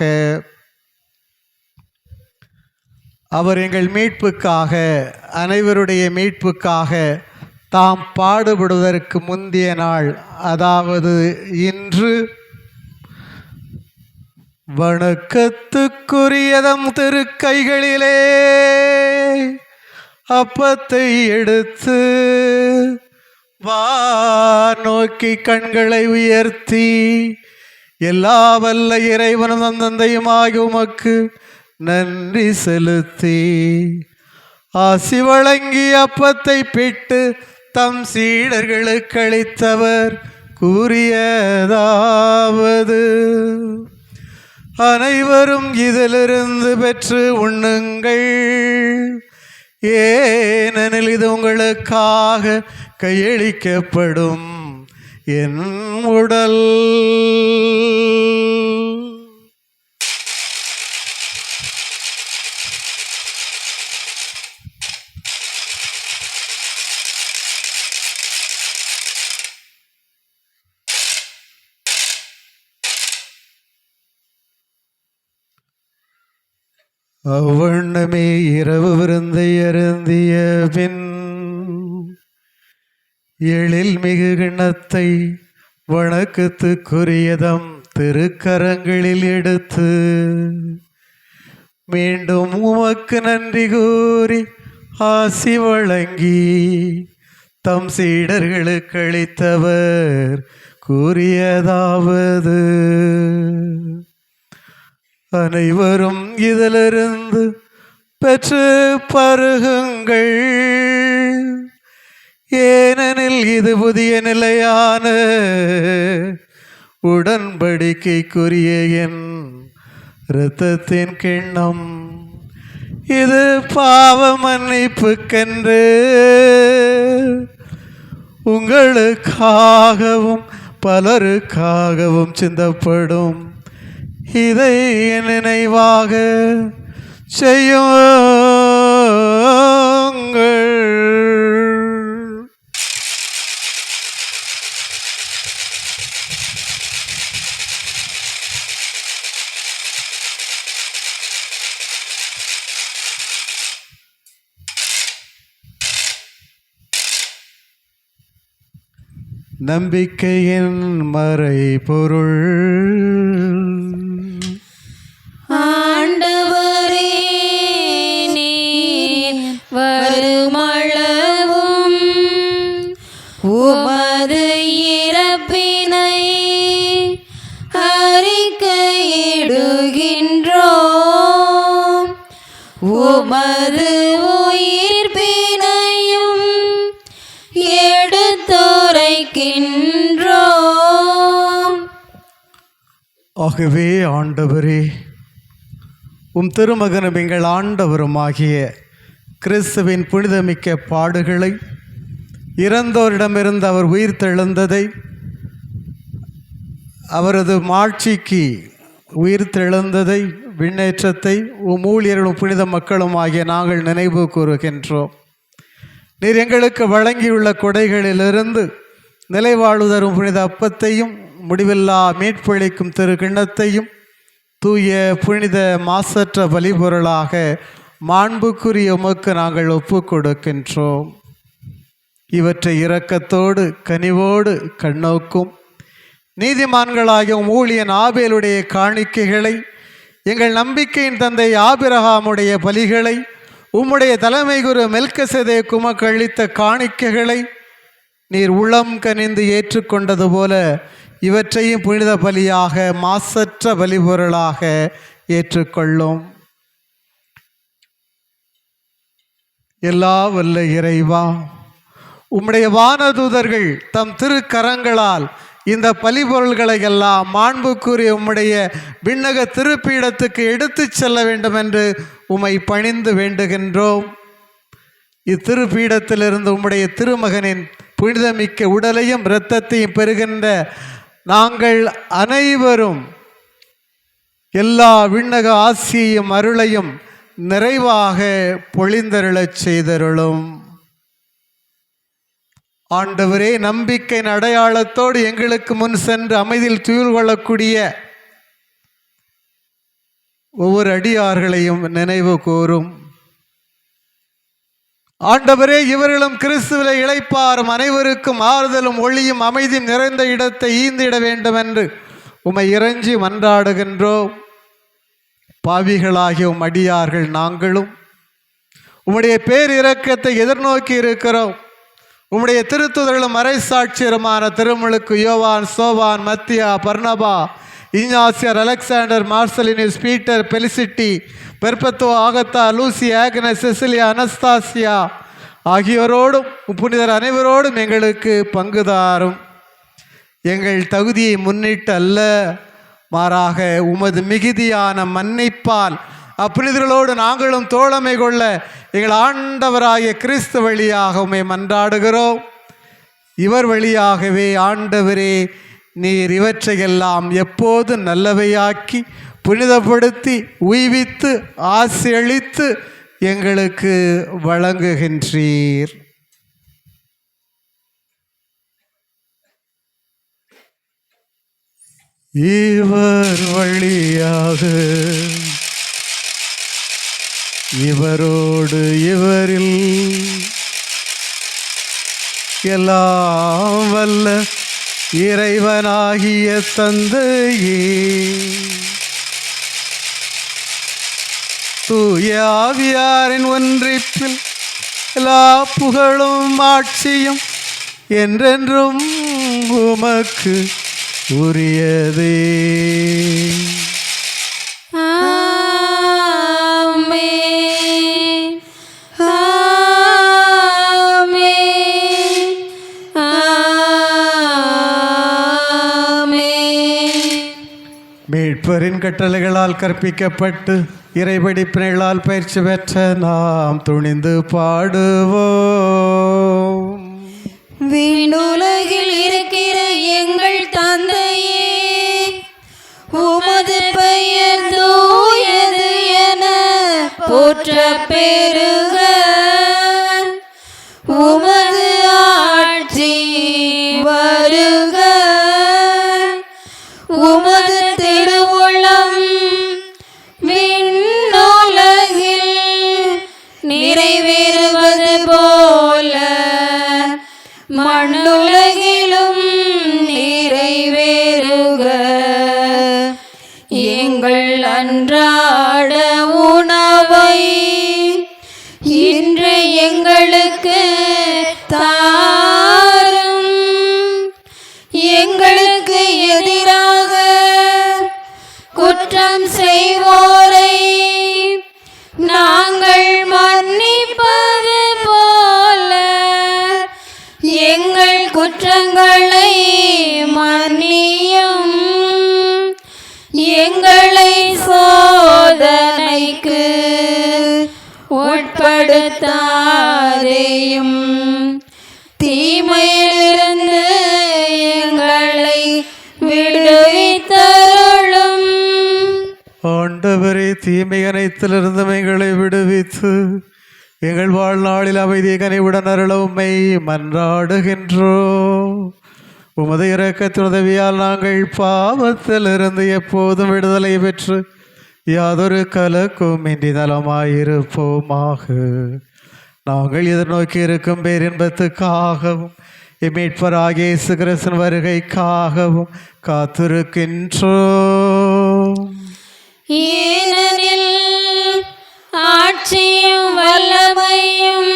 அவர் எங்கள் மீட்புக்காக, அனைவருடைய மீட்புக்காக தாம் பாடுபடுவதற்கு முந்திய நாள், அதாவது இன்று, வணக்கத்துக்குரியதம் திருக்கைகளிலே அப்பத்தை எடுத்து நோக்கி கண்களை உயர்த்தி, எல்லா வல்ல இறைவனும் தந்தையுமாகி உமக்கு நன்றி செலுத்தி ஆசி வழங்கி அப்பத்தை பிட்டு தம் சீடர்களுக்கு அளித்தவர் கூறியதாவது: அனைவரும் இதிலிருந்து பெற்று உண்ணுங்கள், ஏனெனில் இது உங்களுக்காக கையளிக்கப்படும் என் உடல். அவ்வண்ணமே இரவு விருந்தை அருந்திய பின் எழில் மிகு கிண்ணத்தை வணக்கத்துக்குரியதம் திருக்கரங்களில் எடுத்து மீண்டும் உமக்கு நன்றி கூறி ஆசி வழங்கி தம் சீடர்களுக்கு அளித்தவர் கூறியதாவது: அனைவரும் இதிலிருந்து பெற்று பருகுங்கள், ஏனெனில் இது புதிய நிலையான உடன்படிக்கைக்குரிய என் இரத்தத்தின் கிண்ணம். இது பாவ மன்னிப்புக்கென்று உங்களுக்காகவும் பலருக்காகவும் சிந்தப்படும். இதை என் நினைவாக செய்யுங்கள். நம்பிக்கையின் மறைபொருள். ஆண்டவரே, நீர் வருமளவும் உமது இறப்பினை அறிக்கையிடுகின்றோம், உமது உயிர்ப்பினையும் எடுத்துரைக்கின்றோம். ஆகவே ஆண்டவரே, உம் திருமகனும் எங்கள் ஆண்டவருமாகிய கிறிஸ்துவின் புனிதமிக்க பாடுகளை, இறந்தோரிடமிருந்து அவர் உயிர் தெழுந்ததை, அவரது மாட்சிக்கு உயிர் தெழுந்ததை, விண்ணேற்றத்தை உம் ஊழியர்களும் புனித மக்களும் ஆகிய நாங்கள் நினைவு கூறுகின்றோம். நீர் எங்களுக்கு வழங்கியுள்ள கொடைகளிலிருந்து நிலைவாழ்வு தரும் புனித அப்பத்தையும் முடிவில்லா மீட்பளிக்கும் திரு கிண்ணத்தையும் தூய புனித மாசற்ற பலிபொருளாக மாண்புக்குரிய உமக்கு நாங்கள் ஒப்பு கொடுக்கின்றோம். இவற்றை இரக்கத்தோடு கனிவோடு கண்ணோக்கும் நீதிமான்களாகிய ஊழியன் ஆபேலுடைய காணிக்கைகளை, எங்கள் நம்பிக்கையின் தந்தை ஆபிரகாமுடைய பலிகளை, உம்முடைய தலைமை குரு மெல்கிசேதேக்கு உமக்கு அளித்த காணிக்கைகளை நீர் உளம் கனிந்து ஏற்றுக்கொண்டது போல இவற்றையும் புனித பலியாக மாசற்ற பலிபொருளாக ஏற்றுக்கொள்ளும். எல்லா வல்ல இறைவா, உம்முடைய வானதூதர்கள் தம் திருக்கரங்களால் இந்த பலிபொருள்களை எல்லாம் மாண்புக்குரிய உம்முடைய விண்ணக திருப்பீடத்துக்கு எடுத்து செல்ல வேண்டும் என்று உம்மை பணிந்து வேண்டுகின்றோம். இத்திருப்பீடத்திலிருந்து உம்முடைய திருமகனின் புனிதமிக்க உடலையும் இரத்தத்தையும் பெறுகின்ற நாங்கள் அனைவரும் எல்லா விண்ணக ஆசியையும் அருளையும் நிறைவாக பொழிந்தருளச் செய்தருளும். ஆண்டவரே, நம்பிக்கையின் அடையாளத்தோடு எங்களுக்கு முன் சென்று அமைதியில் துயில் கொள்ளக்கூடிய ஒவ்வொரு அடியார்களையும் நினைவு கூறும். ஆண்டவரே, இவர்களும் கிறிஸ்துவிலே இளைப்பாறும் அனைவருக்கும் ஆறுதலும் ஒளியும் அமைதியும் நிறைந்த இடத்தை ஈந்திட வேண்டும் என்று உம்மை இறைஞ்சி மன்றாடுகின்றோம். பாவிகளாகிய உம் அடியார்கள் நாங்களும் உம்முடைய பேரிரக்கத்தை எதிர்நோக்கி இருக்கிறோம். உம்முடைய திருத்துதர்களும் மறைசாட்சியருமான திருமுழுக்கு யோவான், சோவான், மத்தியா, பர்னபா, இஞ்ஞாசியர், Alexander, Marcellinus, Peter, Felicity, Perpetua, Agatha, Lucy, Agnes, Cecilia, Anastasia ஆகியோரோடும் புனிதர் அனைவரோடும் எங்களுக்கு பங்குதாரும். எங்கள் தகுதியை முன்னிட்டு அல்ல, மாறாக உமது மிகுதியான மன்னிப்பால் அப்புனிதர்களோடு நாங்களும் தோழமை கொள்ள எங்கள் ஆண்டவராகிய கிறிஸ்து வழியாக உம்மை மன்றாடுகிறோம். இவர் வழியாகவே ஆண்டவரே, நீர் இவற்றையெல்லாம் எப்போது நல்லவையாக்கி புனிதப்படுத்தி உய்வித்து ஆசியளித்து எங்களுக்கு வழங்குகின்றீர். இவர் வழியாக இவரோடு இவரில் எல்லாம் வல்ல இறைவனாகிய தந்தையே, தூய ஆவியாரின் ஒன்றிப்பில் எல்லா புகழும் ஆட்சியும் என்றென்றும் உமக்கு உரியதே. மீட்பரின் கட்டளைகளால் கற்பிக்கப்பட்டு இறைபடிப்பினைகளால் பயிற்சி பெற்ற நாம் துணிந்து பாடுவோம். விண்ணுலகில் இருக்கிற எங்கள் தந்தையே, உமது பெயர் தூயது என போற்ற பெருக, உமது ஆட்சி வருக, உமது திருவுளம் விண்ணுலகில் நிறைவேறுவது போல மண்ணுலகிலும் நிறைவேறுக. எங்கள் அன்றாட உணவை இன்று எங்களுக்கு தாரும். எங்களுக்கு எதிராக குற்றம் செய்வோரை நாங்கள் மன்னிப்பது போல எங்கள் குற்றங்களை மன்னியும். தாதையும் தீமையிலிருந்து எங்களை விடுவித்தருளும். ஆண்டவரே, தீமை அனைத்திலிருந்தும் எங்களை விடுவித்து எங்கள் வாழ்நாளில் அமைதியை கனிவுடன் அருள உம்மை மன்றாடுகின்றோம். உமது இரக்கத்தின் உதவியால் நாங்கள் பாவத்திலிருந்து எப்போதும் விடுதலை பெற்று யாதொரு கலக்கும் இன்றி நலமாயிருப்போமாக. நாங்கள் எதிர்நோக்கி இருக்கும் பேரின்பத்துக்காகவும் மீட்பராகிய இயேசு கிறிஸ்துவின் வருகைக்காகவும் காத்திருக்கின்றோம். ஏனெனில் ஆட்சியும் வல்லமையும்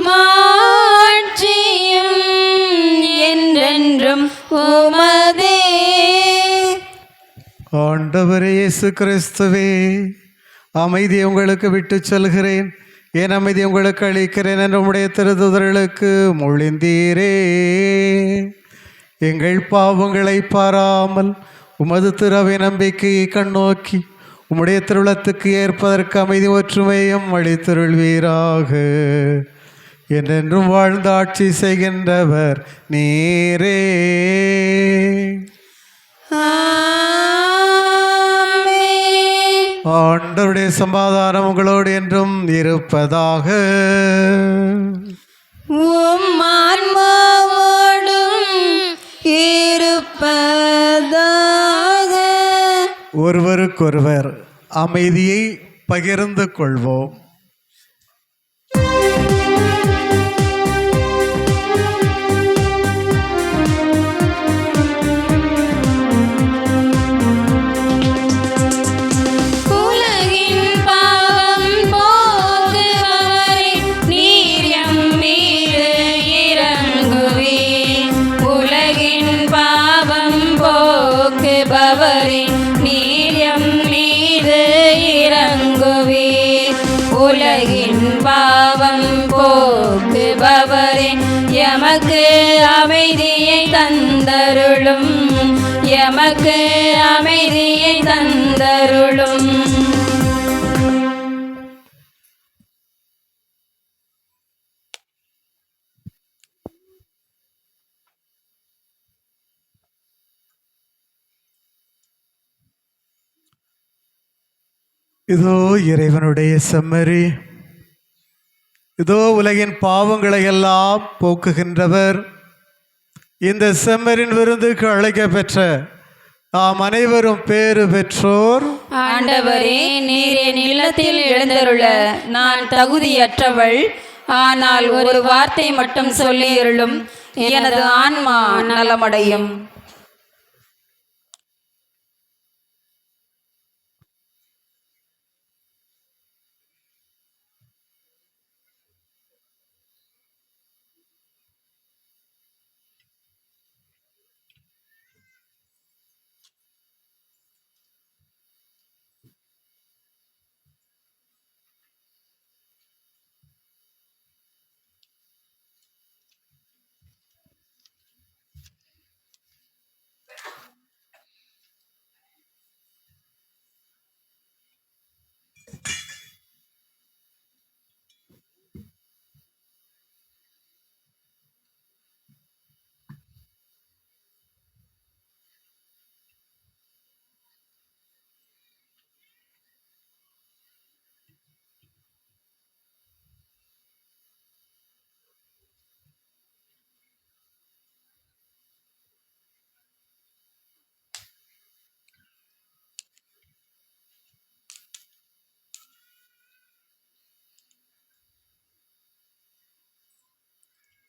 மாட்சியும் என்றென்றும் உமதே. ஆண்டவரே இயேசு கிறிஸ்துவே, அமைதியை உங்களுக்கு விட்டு செல்கிறேன், என் அமைதி உங்களுக்கு அளிக்கிறேன் என்று உம்முடைய திருத்தூதர்களுக்கு மொழிந்தீரே. எங்கள் பாவங்களை பாராமல் உமது திறவை நம்பிக்கையை கண்ணோக்கி உம்முடைய திருவுளத்துக்கு ஏற்பதற்கு அமைதி ஒற்றுமையும் அளித்தருள்வீராக. என்றென்றும் வாழ்ந்து ஆட்சி செய்கின்றவர் நீரே. ஆண்டவருடைய சமாதானம் உங்களோடு என்றும் இருப்பதாக. உம் ஆன்மாவோடும் இருப்பதாக. ஒருவருக்கொருவர் அமைதியை பகிர்ந்து கொள்வோம். உலகின் பாவம் போக்குபவரே, நீர் எம் மீது இரங்குவீர். உலகின் பாவம் போக்குபவரே, நீர் எம் மீது இரங்குவீர். உலகின் பாவம் போக்குபவரே, எமக்கு அமைதியை தந்தருளும். எமக்கு அமைதியை தந்தருளும். இதோ இறைவனுடைய செம்மறி, இதோ உலகின் பாவங்களை எல்லாம் போக்குகின்றவர். இந்த செம்மறின் விருந்துக்கு அழைக்க பெற்ற நாம் அனைவரும் பேறு பெற்றோர். ஆண்டவரே, நீர் என் இல்லத்தில் எழுந்தருள நான் தகுதியற்றவள். ஆனால் ஒரு வார்த்தை மட்டும் சொல்லியருளும், எனது ஆன்மா நலமடையும்.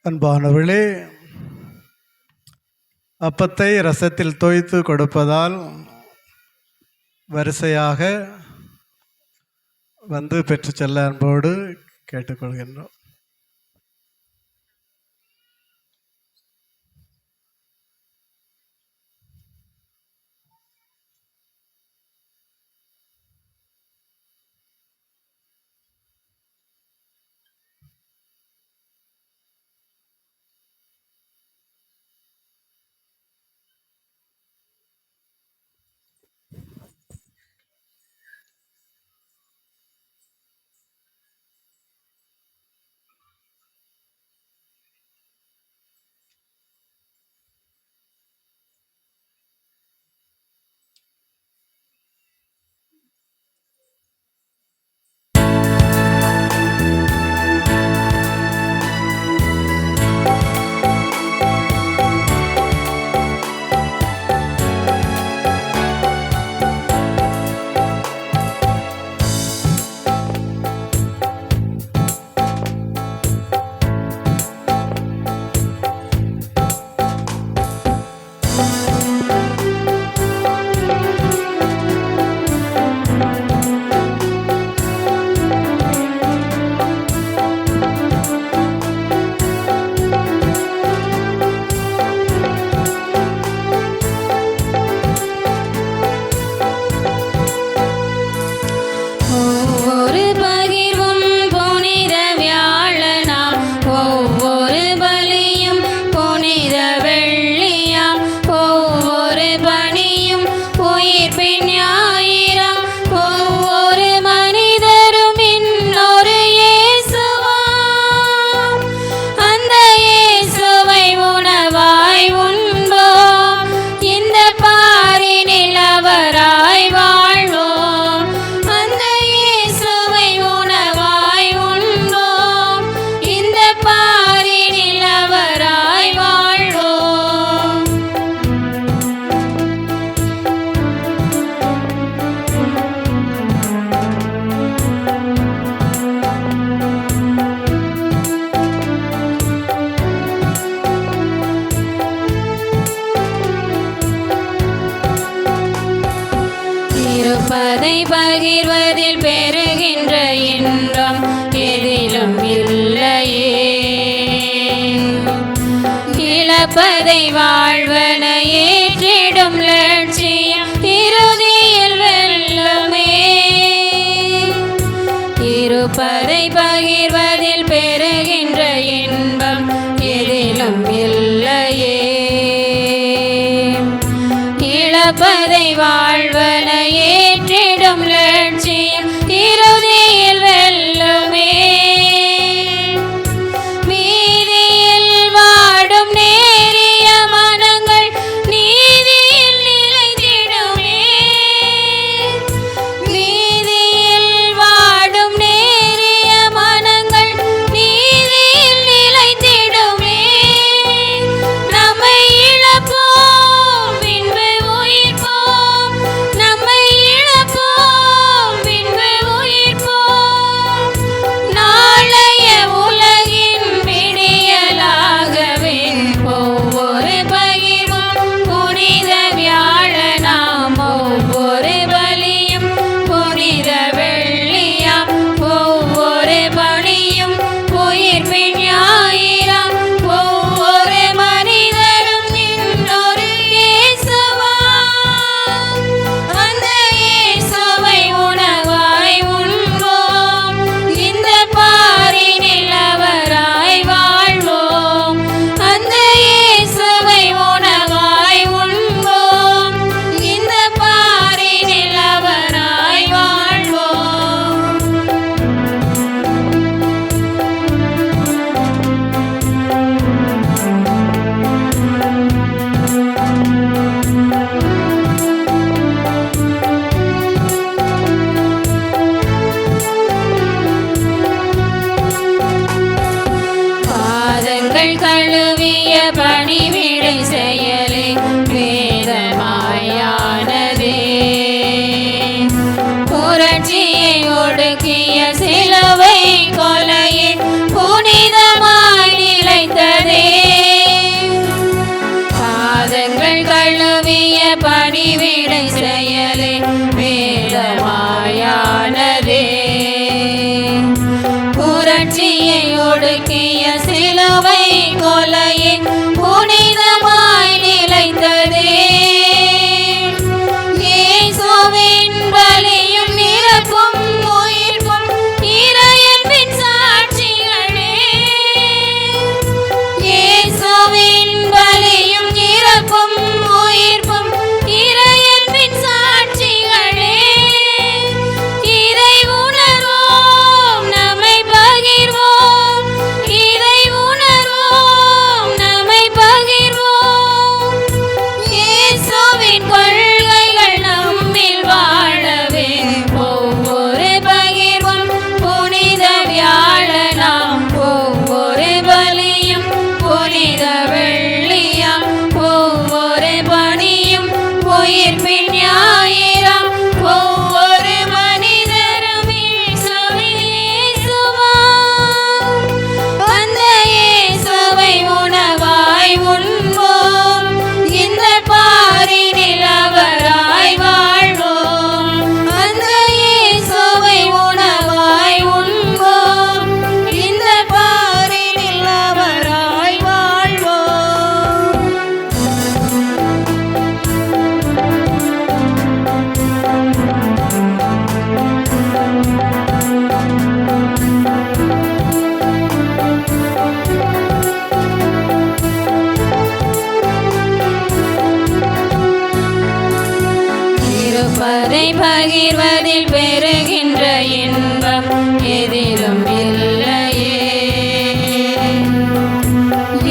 அன்பானவர்களே, அப்பத்தை ரசத்தில் தோய்த்து கொடுப்பதால் வரிசையாக வந்து பெற்று செல்ல அன்போடு கேட்டுக்கொள்கின்றோம். பகிர்வதில் பெறுகின்ற இன்பம் எதிலும் இல்லையே. இழப்பதை வாழ்வன ஏற்றிடும் லட்சியம் இறுதியில் வெல்லுமே. இருப்பதை பகிர்வதில் பெறுகின்ற இன்பம் எதிலும் இல்லையே. இழப்பதை வாழ்வன ஏற்றிடும் லட்சியம் இறுதியில் வெல்லுமே. மீதியில் வாடும் நேரிய மனங்கள் நீதியில் நிலைத்திடுமே. மீதியில் வாடும் நேரிய மனங்கள் நீதியில் நிலைத்திடுமே. நம்மை இழப்போம் பின்பு உயிர்ப்போம், நம்மை இழப்போம் பின்பு உயிர்ப்போம். நாளைய உலகின் விடியலாகவே ஒவ்வொரு பகிர்வும் புனித வியாழனாம், ஒவ்வொரு பலியும் புனித வெள்ளியாம், ஒவ்வொரு பலியும் உயிர்ப்பின் ஞாயிறாம். ஒவ்வொரு மனிதரும் இன்னொரு இயேசுவாம். அந்த இயேசுவை உணவாய் உண்போம், இந்த பாரினில் அவராய் வாழ்வோம். அந்த இயேசுவை உணவாய் உண்போம், இந்த பாரினில் அவராய் வாழ்வோம். பாதங்கள் கழுவிய பணிவிடை செயலே வேதமாயானதே. புரட்சியை ஒடுக்கிய சிலுவை கொலையே புனிதமாய் நிலைத்ததே. பாதங்கள் கழுவிய பணிவிடை செயலே வேதமாயானதே. புரட்சியை ஒடுக்கிய சிலுவை கொலையே புனிதமாய் நிலைத்ததே. இயேசுவின் பலியும் இறப்பும் உயிர்ப்பும் இறையன்பின் சாட்சிகளே. இயேசுவின் பலியும் இறப்பும் உயிர்ப்பும் இறையன்பின் சாட்சிகளே. இறை உணர்வோம் நம்மை பகிர்வோம், இறை உணர்வோம் நம்மை பகிர்வோம். இயேசுவின் கொள்கைகள் நம்மில் வாழவே ஒவ்வொரு பகிர்வும் புனித வியாழனாம், ஒவ்வொரு பலியும் புனித வெள்ளியாம், ஒவ்வொரு பணியும் உயிர்ப்பின் ஞாயிறாம். ஒவ்வொரு மனிதரும் இயேசுவின் இயேசுவாம். அந்த இயேசுவை உணவாய் உண்போம், இந்த பாரினில் அவராய் வாழ்வோம். அந்த இயேசுவை உணவாய் உண்போம், இந்த பாரினில் அவராய் வாழ்வோம். இருப்பதை பகிர்வதில் பெறுகின்ற இன்பம் எதிலும் இல்லையே.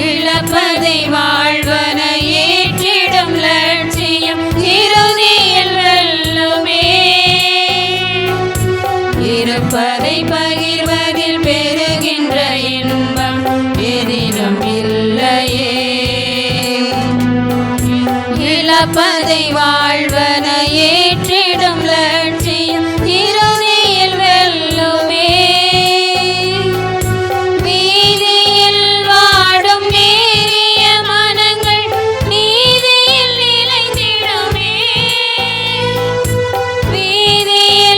இழப்பதை வாழ்வன ஏற்றிடும் லட்சியம் இறுதியில் வெல்லுமே. இருப்பதை பகிர்வதில் பெறுகின்ற இன்பம் எதிலும் இல்லையே. இழப்பதை வாழ்வன ஏற்றிடும் லட்சியம் இறுதியில் வெல்லுமே. வீதியில் வாடும் நேரிய மனங்கள் நீதியில் நிலைத்திடுமே. வீதியில்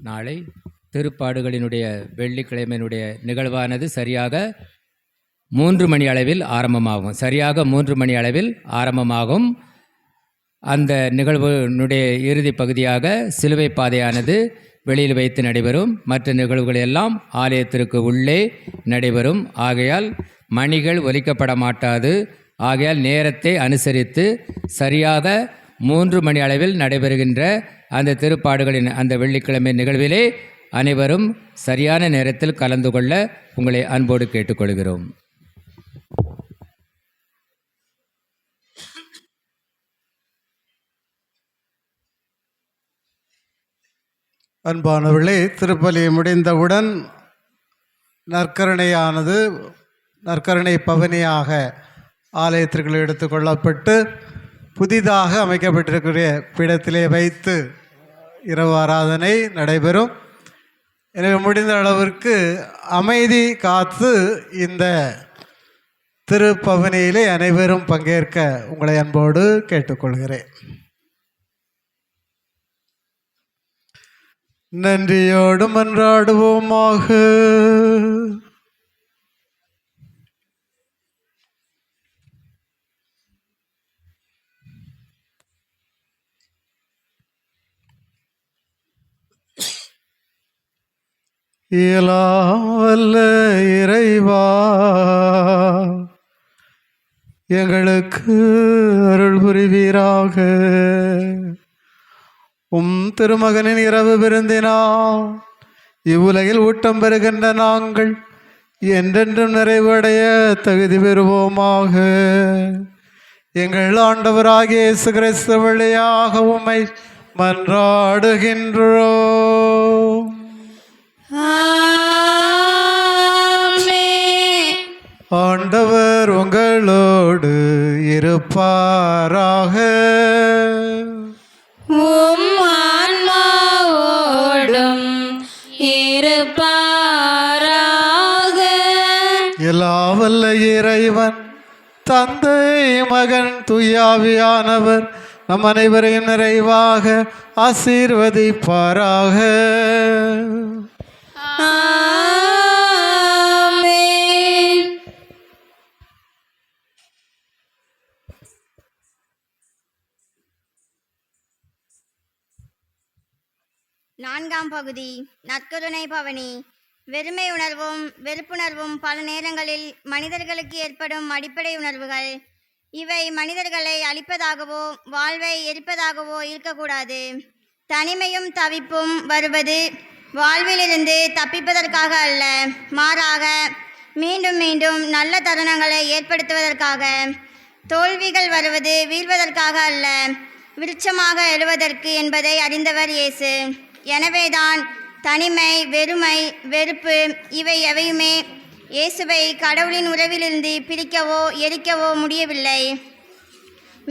நாளை திருப்பாடுகளினுடைய வெள்ளிக்கிழமையினுடைய நிகழ்வானது சரியாக 3 மணி அளவில் ஆரம்பமாகும். சரியாக 3 மணி அளவில் ஆரம்பமாகும். அந்த நிகழ்வினுடைய இறுதி பகுதியாக சிலுவை பாதையானது வெளியில் வைத்து நடைபெறும். மற்ற நிகழ்வுகள் எல்லாம் ஆலயத்திற்கு உள்ளே நடைபெறும். ஆகையால் மணிகள் ஒலிக்கப்பட மாட்டாது. ஆகையால் நேரத்தை அனுசரித்து சரியாக 3 மணி அளவில் நடைபெறுகின்ற அந்த திருப்பாடுகளின் அந்த வெள்ளிக்கிழமை நிகழ்விலே அனைவரும் சரியான நேரத்தில் கலந்து கொள்ள உங்களை அன்போடு கேட்டுக்கொள்கிறோம். அன்பானவர்களே, திருப்பலி முடிந்தவுடன் நற்கருணை பவனியாக ஆலயத்திற்கு எடுத்துக்கொள்ளப்பட்டு புதிதாக அமைக்கப்பட்டிருக்கிற பீடத்திலே வைத்து இரவு ஆராதனை நடைபெறும். எனவே முடிந்த அளவிற்கு அமைதி காத்து இந்த திருப்பவனியிலே அனைவரும் பங்கேற்க உங்களை அன்போடு கேட்டுக்கொள்கிறேன். நன்றியோடு மன்றாடுவோமாக. இயலாவல்ல இறைவா, எங்களுக்கு அருள் புரிவீராக. திருமகனின் இரவு விருந்தினால் இவ்வுலகில் ஊட்டம் பெறுகின்ற நாங்கள் என்றென்றும் நிறைவடைய தகுதி பெறுவோமாக. எங்கள் ஆண்டவராகிய இயேசு கிறிஸ்து வழியாக உம்மை மன்றாடுகின்றோம். ஆண்டவர் உங்களோடு இருப்பாராக. ஆன்மாவோடும் இருப்பாராக. எல்லாம் வல்ல இறைவன் தந்தை, மகன், தூயாவியானவர் நம் அனைவரையும் நிறைவாக ஆசீர்வதிப்பாராக. நான்காம் பகுதி, நற்கருணை பவனி. வெறுமை உணர்வும் வெறுப்புணர்வும் பல நேரங்களில் மனிதர்களுக்கு ஏற்படும் அடிப்படை உணர்வுகள். இவை மனிதர்களை அழிப்பதாகவோ வாழ்வை எரிப்பதாகவோ இருக்கக்கூடாது. தனிமையும் தவிப்பும் வருவது வாழ்விலிருந்து தப்பிப்பதற்காக அல்ல, மாறாக மீண்டும் மீண்டும் நல்ல தருணங்களை ஏற்படுத்துவதற்காக. தோல்விகள் வருவது வீழ்வதற்காக அல்ல, விருட்சமாக எழுவதற்கு என்பதை அறிந்தவர் இயேசு. எனவேதான் தனிமை, வெறுமை, வெறுப்பு இவை எவையுமே இயேசுவை கடவுளின் உறவிலிருந்து பிரிக்கவோ எரிக்கவோ முடியவில்லை.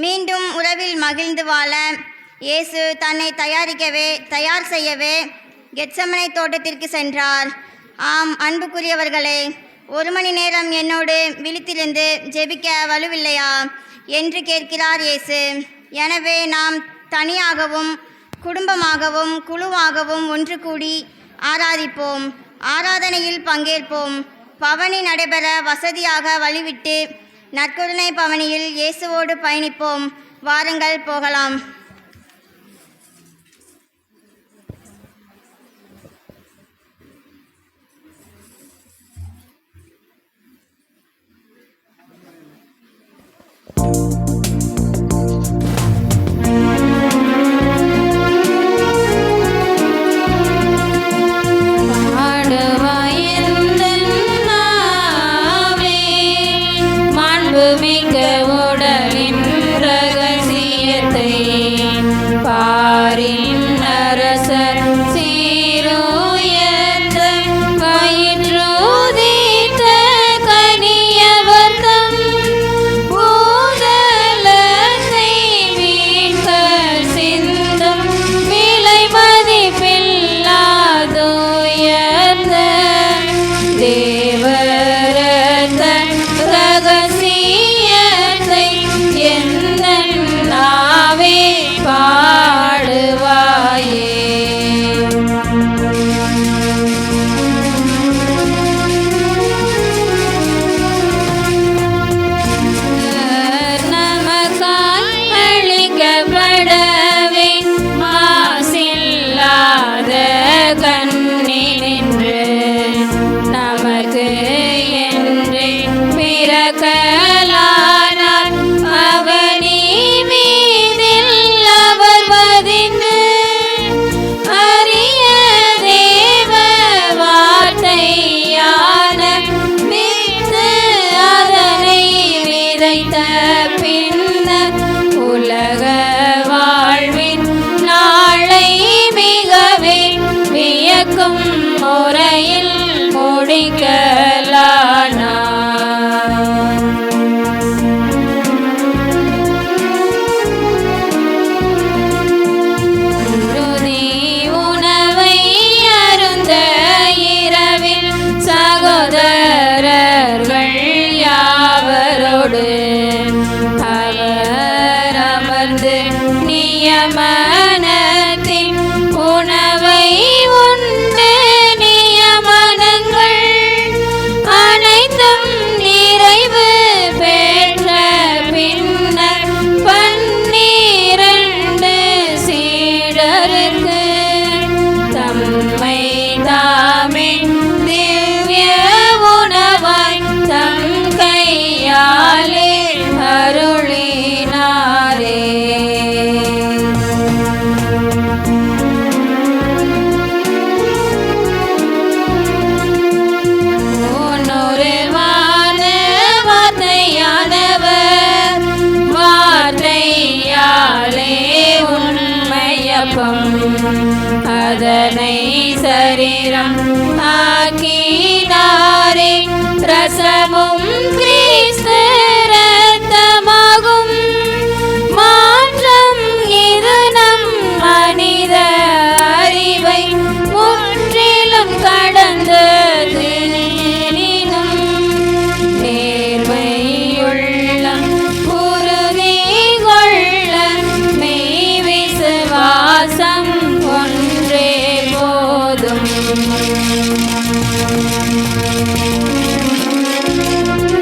மீண்டும் உறவில் மகிழ்ந்து வாழ இயேசு தன்னை தயார் செய்யவே கெத்சமனை தோட்டத்திற்கு சென்றார். ஆம் அன்புக்குரியவர்களே, 1 மணி நேரம் என்னோடு விழித்திருந்து ஜெபிக்க வலுவில்லையா என்று கேட்கிறார் இயேசு. எனவே நாம் தனியாகவும் குடும்பமாகவும் குழுவாகவும் ஒன்று கூடி ஆராதிப்போம், ஆராதனையில் பங்கேற்போம். பவனி நடைபெற வசதியாக வழிவிட்டு நற்கருணை பவனியில் இயேசுவோடு பயணிப்போம். வாருங்கள் போகலாம். மிக்க உடலின் ரகசியத்தை பாரின் அரசர் சீரோயத்த கயிற்றோதித்த கனியவர்தம் பூதல் அன்போடு அவர் அமர்ந்து நியமனத்தின் உணவை உண்டு நியமனங்கள் அனைத்தும் நிறைவு பெற்ற பின்னர் 12 சீடருக்கு தம்மை தாமே திவ்ய உணவாய் தம் கையாலே அருளினாரே. உணர்வான வார்த்தையானவர் வார்த்தையாலே உண்மையப்பம் அதனை சரீரம் ஆக்கினாரே ரசமும்